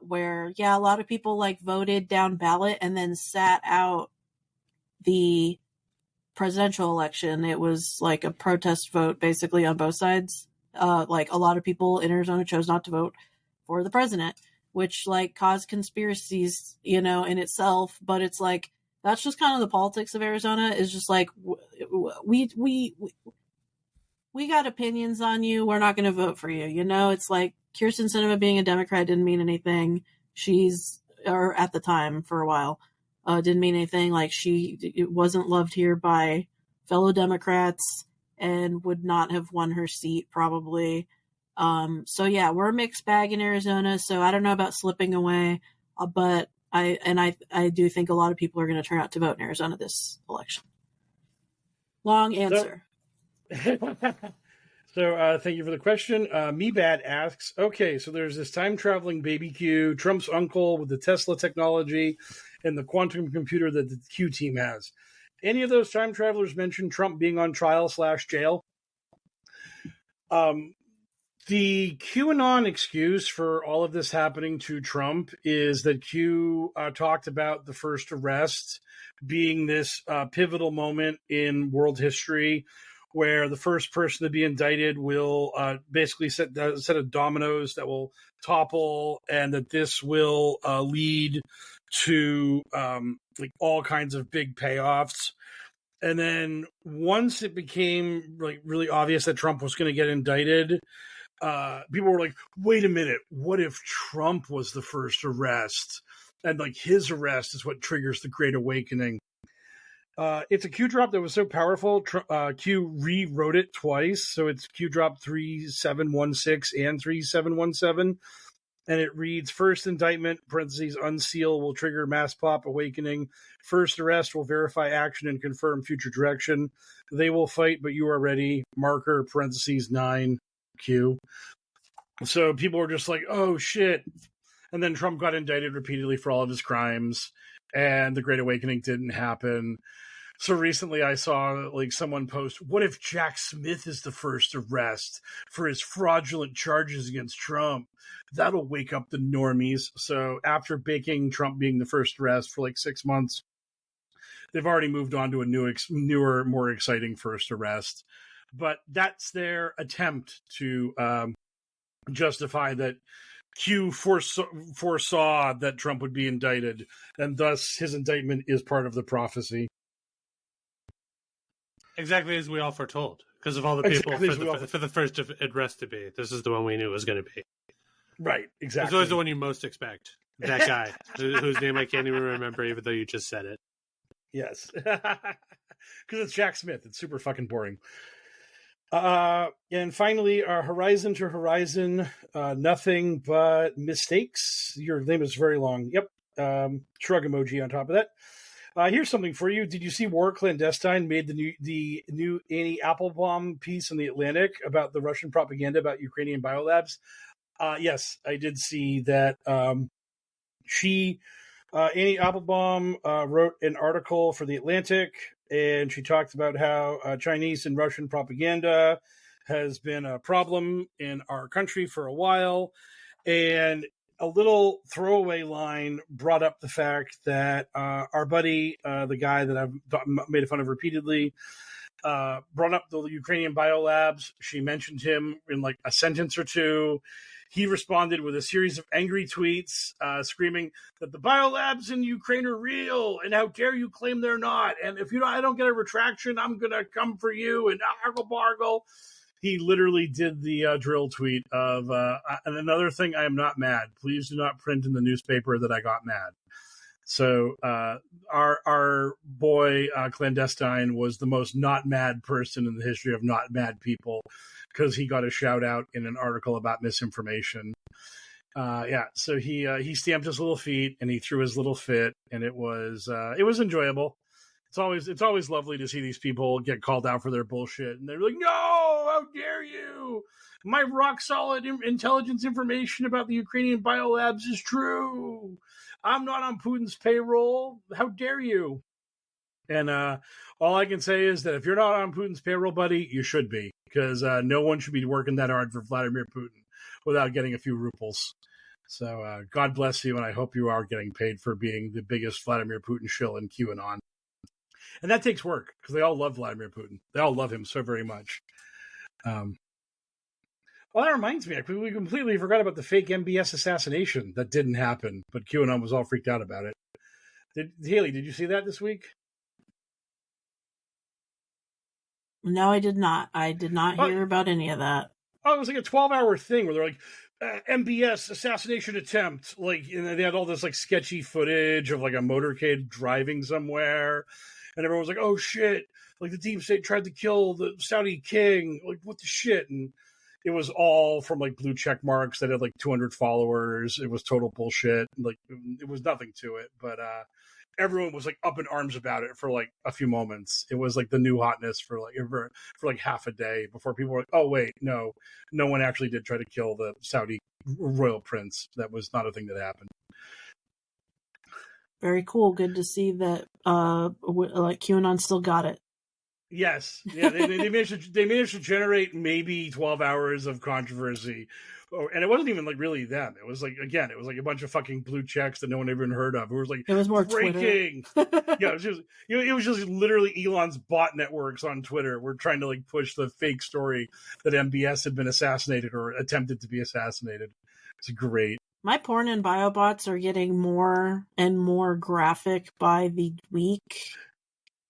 S3: where, yeah, a lot of people like voted down ballot and then sat out the presidential election. It was like a protest vote basically on both sides. Like a lot of people in Arizona chose not to vote for the president, which like caused conspiracies, you know, in itself. But it's like, that's just kind of the politics of Arizona, is just like, we got opinions on you. We're not going to vote for you. You know, it's like Kyrsten Sinema being a Democrat didn't mean anything. Or at the time for a while, didn't mean anything. Like it wasn't loved here by fellow Democrats and would not have won her seat probably. So yeah, we're a mixed bag in Arizona. So I don't know about slipping away, but I do think a lot of people are going to turn out to vote in Arizona this election. Long answer.
S2: So thank you for the question. MeBad asks, okay, so there's this time-traveling baby Q, Trump's uncle with the Tesla technology and the quantum computer that the Q team has. Any of those time travelers mention Trump being on trial/jail? The QAnon excuse for all of this happening to Trump is that Q talked about the first arrest being this pivotal moment in world history where the first person to be indicted will basically set a set of dominoes that will topple, and that this will lead to like all kinds of big payoffs. And then once it became like really obvious that Trump was going to get indicted, people were like, wait a minute, what if Trump was the first arrest? And like his arrest is what triggers the Great Awakening. It's a Q drop that was so powerful, Q rewrote it twice. So it's Q drop 3716 and 3717. And it reads, first indictment, parentheses, unseal will trigger mass pop awakening. First arrest will verify action and confirm future direction. They will fight, but you are ready. Marker, parentheses, 9Q. So people were just like, oh, shit. And then Trump got indicted repeatedly for all of his crimes, and the Great Awakening didn't happen. So recently I saw like someone post, what if Jack Smith is the first arrest for his fraudulent charges against Trump? That'll wake up the normies. So after baking Trump being the first arrest for like 6 months, they've already moved on to a newer, more exciting first arrest. but that's their attempt to justify that Q foresaw that Trump would be indicted, and thus his indictment is part of the prophecy.
S4: Exactly as we all foretold, because of all the people for the first arrest to be. This is the one we knew it was going to be.
S2: Right, exactly.
S4: It's always the one you most expect. That guy, whose name I can't even remember, even though you just said it.
S2: Yes. Because it's Jack Smith. It's super fucking boring. And finally, Horizon to Horizon, nothing but mistakes. Your name is very long. Yep. Shrug emoji on top of that. Here's something for you. Did you see War Clandestine made the new Annie Applebaum piece in The Atlantic about the Russian propaganda about Ukrainian biolabs? Yes, I did see that. Annie Applebaum wrote an article for The Atlantic, and she talked about how Chinese and Russian propaganda has been a problem in our country for a while. And a little throwaway line brought up the fact that our buddy, the guy that I've made fun of repeatedly, brought up the Ukrainian biolabs. She mentioned him in like a sentence or two. He responded with a series of angry tweets screaming that the biolabs in Ukraine are real and how dare you claim they're not. And if I don't get a retraction, I'm going to come for you and argle bargle. He literally did the drill tweet of, and another thing, I am not mad. Please do not print in the newspaper that I got mad. So our boy Clandestine was the most not mad person in the history of not mad people, because he got a shout out in an article about misinformation. So he stamped his little feet and he threw his little fit, and it was enjoyable. It's always lovely to see these people get called out for their bullshit, and they're like, "No, how dare you! My rock solid intelligence information about the Ukrainian biolabs is true. I'm not on Putin's payroll. How dare you?" And all I can say is that if you're not on Putin's payroll, buddy, you should be, because no one should be working that hard for Vladimir Putin without getting a few rubles. So God bless you, and I hope you are getting paid for being the biggest Vladimir Putin shill in QAnon. And that takes work, because they all love Vladimir Putin. They all love him so very much. Well, that reminds me, we completely forgot about the fake MBS assassination that didn't happen, but QAnon was all freaked out about it. Haley, did you see that this week?
S3: No, I did not. I did not hear about any of that.
S2: Oh, it was like a 12-hour thing where they're like, MBS assassination attempt. Like, and they had all this like sketchy footage of like a motorcade driving somewhere. And everyone was like, oh shit, like the deep state tried to kill the Saudi king. Like, what the shit? And it was all from like blue check marks that had like 200 followers. It was total bullshit. Like, it was nothing to it. But everyone was like up in arms about it for like a few moments. It was like the new hotness for like half a day before people were like, oh wait, no one actually did try to kill the Saudi royal prince. That was not a thing that happened.
S3: Very cool. Good to see that like QAnon still got it.
S2: Yes. Yeah, they managed to generate maybe 12 hours of controversy. And it wasn't even like really them. It was like, again, it was like a bunch of fucking blue checks that no one ever even heard of. It was like,
S3: it was more
S2: breaking. Yeah, it was just literally Elon's bot networks on Twitter were trying to like push the fake story that MBS had been assassinated or attempted to be assassinated. It's great.
S3: My porn and bio bots are getting more and more graphic by the week.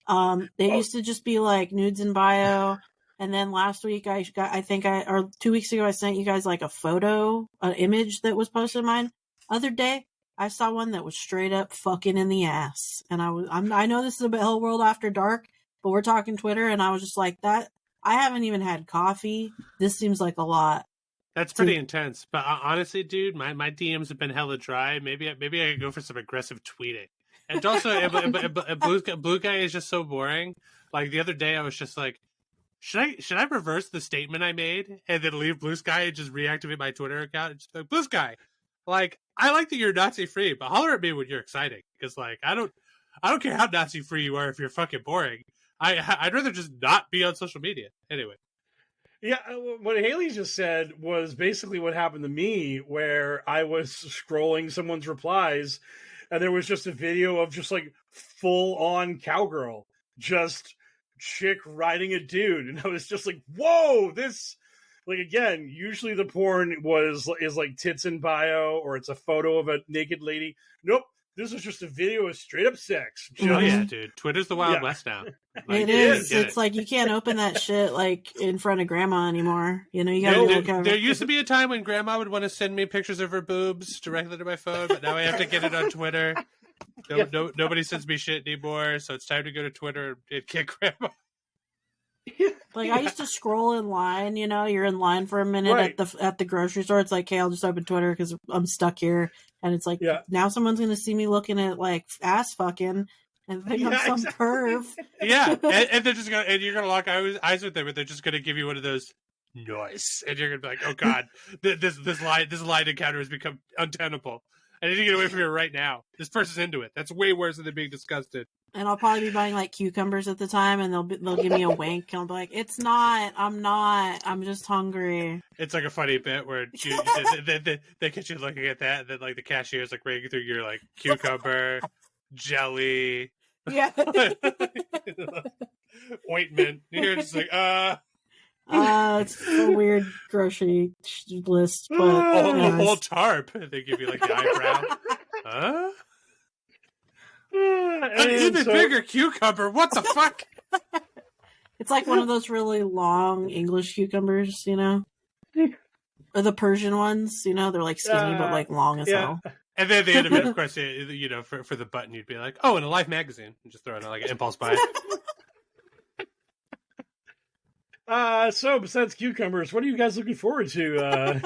S3: They used to just be like nudes in bio. And then last week, or 2 weeks ago, I sent you guys like a photo, an image that was posted mine. Other day, I saw one that was straight up fucking in the ass. And I know this is a HellwQrld After Dark, but we're talking Twitter, and I was just like, that. I haven't even had coffee. This seems like a lot.
S4: That's pretty intense. But honestly, dude, my DMs have been hella dry. Maybe I could go for some aggressive tweeting. And also, blue guy is just so boring. Like the other day, I was just like, should I reverse the statement I made and then leave Blue Sky and just reactivate my Twitter account? And just like, Blue Sky, like, I like that you're Nazi free, but holler at me when you're exciting. Because like, I don't care how Nazi free you are if you're fucking boring. I'd rather just not be on social media anyway.
S2: Yeah, what Haley just said was basically what happened to me, where I was scrolling someone's replies, and there was just a video of just like full on cowgirl, just chick riding a dude, and I was just like, whoa, this, like, again, usually the porn is like tits in bio, or it's a photo of a naked lady. Nope, this was just a video of straight up sex.
S3: Mhm.
S4: Oh yeah, dude. Twitter's the Wild West now. Like,
S3: It is.
S4: get
S3: It's like you can't open that shit like in front of grandma anymore. You know, you gotta look over.
S4: There used to be a time when grandma would want to send me pictures of her boobs directly to my phone, but now I have to get it on Twitter. Nobody sends me shit anymore, so it's time to go to Twitter and get grandma.
S3: Like I used to scroll in line. You know, you're in line for a minute at the grocery store. It's like, hey, I'll just open Twitter because I'm stuck here, and it's like, now someone's gonna see me looking at like ass fucking. And think I'm some perv.
S4: Yeah, and they're just gonna, and you're gonna lock eyes with them, but they're just gonna give you one of those nice, and you're gonna be like, oh god, this line encounter has become untenable. I need to get away from here right now. This person's into it. That's way worse than being disgusted.
S3: And I'll probably be buying like cucumbers at the time, and they'll give me a wink, and I'll be like, "It's not. I'm not. I'm just hungry."
S4: It's like a funny bit where they get you looking at that, and then like the cashier's like reading through your like cucumber, jelly.
S3: Yeah.
S4: Ointment. You're just like,
S3: it's a weird grocery list, but
S4: a whole tarp. They give you like the eyebrow. An even bigger cucumber. What the fuck?
S3: It's like one of those really long English cucumbers, you know, or the Persian ones. You know, they're like skinny but like long as hell.
S4: And then at the end of it, of course, you know, for the button, you'd be like, "Oh, in a Life magazine," and just throw in like an impulse buy.
S2: So besides cucumbers, what are you guys looking forward to?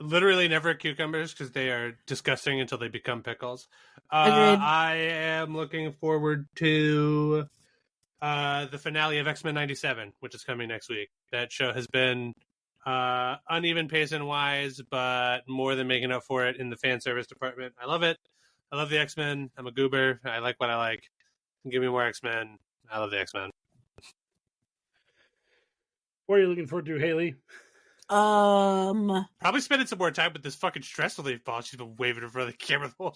S4: Literally never cucumbers because they are disgusting until they become pickles.
S3: Agreed.
S4: I am looking forward to the finale of X-Men '97, which is coming next week. That show has been uneven pacing-wise, but more than making up for it in the fan service department. I love it. I love the X-Men. I'm a goober. I like what I like. Give me more X-Men. I love the X-Men.
S2: What are you looking forward to, Haley?
S4: Probably spending some more time with this fucking stress relief ball. She's been waving in front of the camera the whole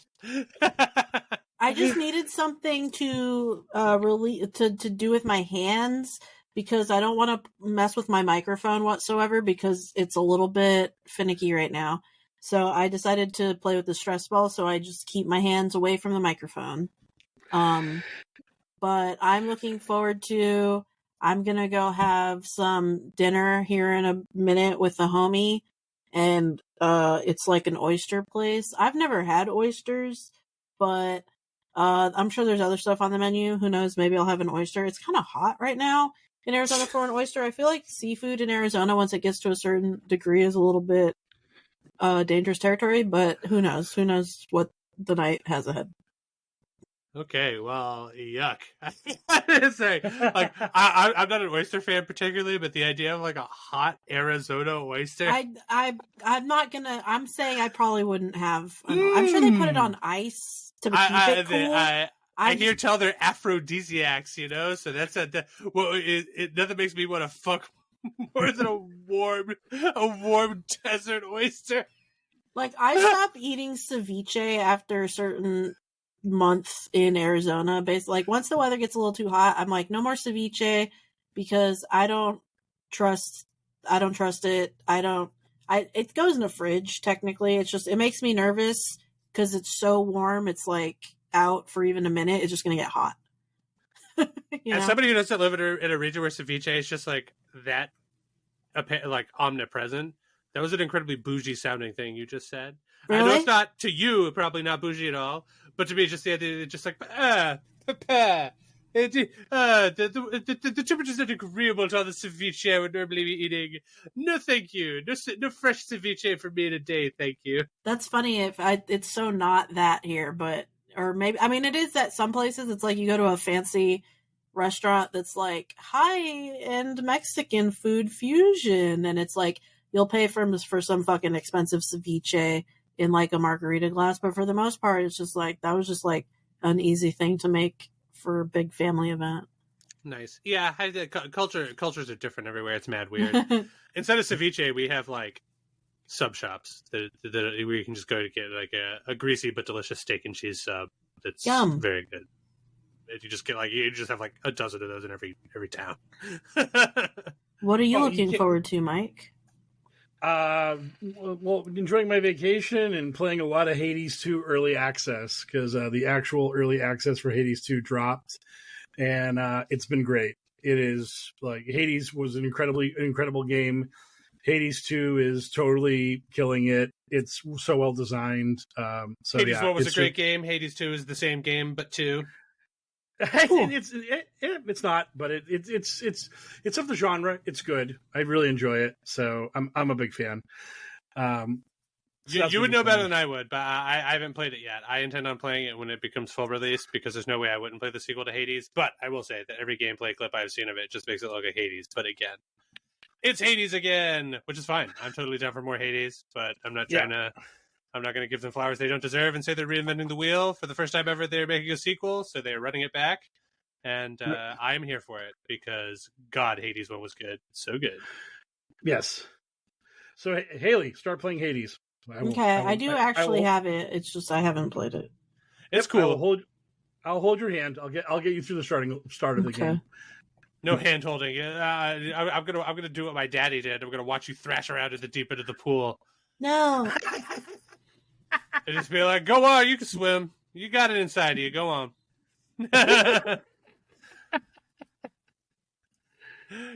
S3: I just needed something to to do with my hands because I don't want to mess with my microphone whatsoever because it's a little bit finicky right now. So I decided to play with the stress ball, so I just keep my hands away from the microphone. But I'm looking forward to... I'm going to go have some dinner here in a minute with a homie, and it's like an oyster place. I've never had oysters, but I'm sure there's other stuff on the menu. Who knows? Maybe I'll have an oyster. It's kind of hot right now in Arizona for an oyster. I feel like seafood in Arizona, once it gets to a certain degree, is a little bit dangerous territory, but who knows? Who knows what the night has ahead.
S4: Okay, well, yuck. I say, like, I'm not an oyster fan particularly, but the idea of like a hot Arizona oyster.
S3: I'm not gonna. I'm saying I probably wouldn't have. I'm sure they put it on ice to keep it cool.
S4: I hear tell they're aphrodisiacs, you know. So that's nothing makes me want to fuck more than a warm desert oyster.
S3: Like I stopped eating ceviche after a certain month in Arizona. Basically, like once the weather gets a little too hot, I'm like, no more ceviche because I don't trust it. It goes in the fridge technically. It's just, it makes me nervous because it's so warm. It's like out for even a minute, it's just gonna get hot.
S4: As somebody who doesn't live in a region where ceviche is just like that, like omnipresent, that was an incredibly bougie sounding thing you just said.
S3: Really?
S4: I know it's not to you, probably not bougie at all, but to me, just the idea, just like the temperature's not agreeable to all the ceviche I would normally be eating. No, thank you. No fresh ceviche for me today, thank you.
S3: That's funny. It's so not that here, but or maybe I mean it is that some places it's like you go to a fancy restaurant that's like high-end Mexican food fusion, and it's like you'll pay for some fucking expensive ceviche in like a margarita glass, but for the most part, it's just like that was just like an easy thing to make for a big family event.
S4: Nice, yeah. Cultures are different everywhere. It's mad weird. Instead of ceviche, we have like sub shops that where you can just go to get like a greasy but delicious steak and cheese sub. That's
S3: Yum.
S4: Very good. And you just have like a dozen of those in every town.
S3: What are you looking forward to, Mike?
S2: Well, enjoying my vacation and playing a lot of Hades 2 early access, because the actual early access for Hades 2 dropped, and it's been great. It is like Hades was an incredible game. Hades 2 is totally killing it. It's so well designed.
S4: Hades 1 was a great game. Hades 2 is the same game, but 2.
S2: It's not, but it's of the genre. It's good. I really enjoy it, so I'm a big fan.
S4: You would know better than I would, but I haven't played it yet. I intend on playing it when it becomes full release, because there's no way I wouldn't play the sequel to Hades. But I will say that every gameplay clip I've seen of it just makes it look like Hades. But again, it's Hades again, which is fine. I'm totally down for more Hades, but I'm not trying to. I'm not going to give them flowers they don't deserve and say they're reinventing the wheel. For the first time ever, they're making a sequel, so they're running it back. And I'm here for it, because, God, Hades 1 was good. So good.
S2: Yes. So, Haley, start playing Hades.
S3: I do actually have it. It's just I haven't played it.
S4: It's cool.
S2: I'll hold your hand. I'll get you through the start of the game.
S4: No hand holding. I'm gonna do what my daddy did. I'm gonna watch you thrash around at the deep end of the pool.
S3: No.
S4: And just be like, go on, you can swim. You got it inside of you. Go on.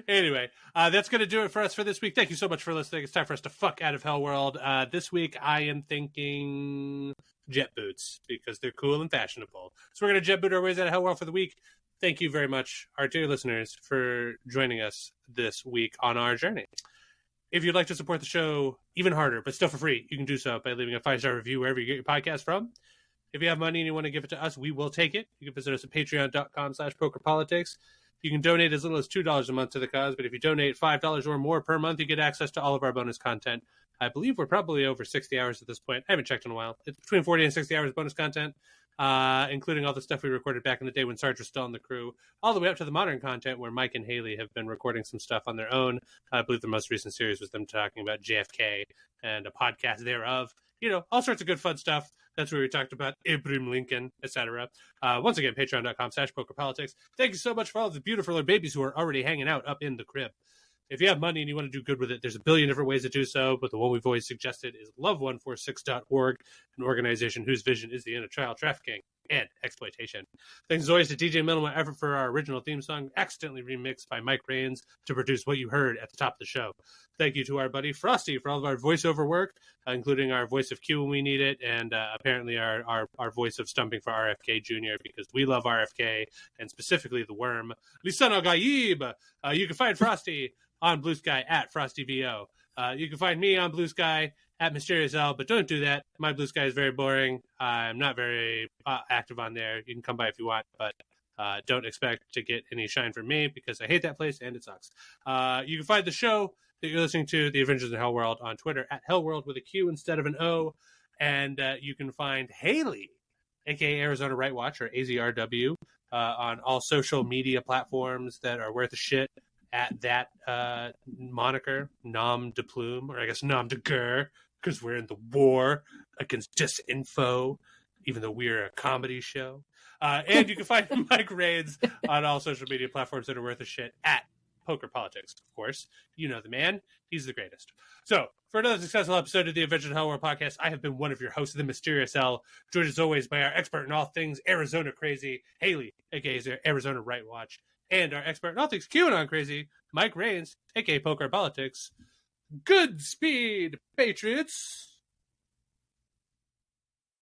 S4: Anyway, that's going to do it for us for this week. Thank you so much for listening. It's time for us to fuck out of HellwQrld. This week, I am thinking jet boots, because they're cool and fashionable. So we're going to jet boot our ways out of HellwQrld for the week. Thank you very much, our dear listeners, for joining us this week on our journey. If you'd like to support the show even harder, but still for free, you can do so by leaving a 5-star review wherever you get your podcast from. If you have money and you want to give it to us, we will take it. You can visit us at patreon.com/pokerpolitics. You can donate as little as $2 a month to the cause, but if you donate $5 or more per month, you get access to all of our bonus content. I believe we're probably over 60 hours at this point. I haven't checked in a while. It's between 40 and 60 hours of bonus content, including all the stuff we recorded back in the day when Sarge was still on the crew, all the way up to the modern content where Mike and Haley have been recording some stuff on their own. I believe the most recent series was them talking about JFK and a podcast thereof. You know, all sorts of good fun stuff. That's where we talked about Abraham Lincoln, etc. Once again, patreon.com/pokerpolitics. Thank you so much for all the beautiful babies who are already hanging out up in the crib. If you have money and you want to do good with it, there's a billion different ways to do so, but the one we've always suggested is love146.org, an organization whose vision is the end of child trafficking and exploitation. Thanks as always to DJ Minimal Effort for our original theme song, accidentally remixed by Mike Rains to produce what you heard at the top of the show. Thank you to our buddy Frosty for all of our voiceover work, including our voice of Q when we need it, and apparently our voice of stumping for RFK Jr., because we love RFK, and specifically the worm, Lisan Al-Gaib. You can find Frosty on Blue Sky at FrostyVO. You can find me on Blue Sky at Mysterious L, but don't do that. My Blue Sky is very boring. I'm not very active on there. You can come by if you want, but don't expect to get any shine from me, because I hate that place and it sucks. You can find the show that you're listening to, The Adventures in HellwQrld, on Twitter at HellwQrld with a Q instead of an O. And you can find Haley, aka Arizona Right Watch, or AZRW, on all social media platforms that are worth a shit at that moniker, Nom de Plume, or I guess Nom de Guerre, because we're in the war against disinfo, even though we're a comedy show. And you can find Mike Rains on all social media platforms that are worth a shit at Poker Politics, of course. You know the man. He's the greatest. So, for another successful episode of the Adventures in HellwQrld podcast, I have been one of your hosts, the Mysterious L, joined as always by our expert in all things Arizona crazy, Haley, aka Arizona Right Watch, and our expert in all things QAnon crazy, Mike Rains, aka Poker Politics. Good speed, Patriots!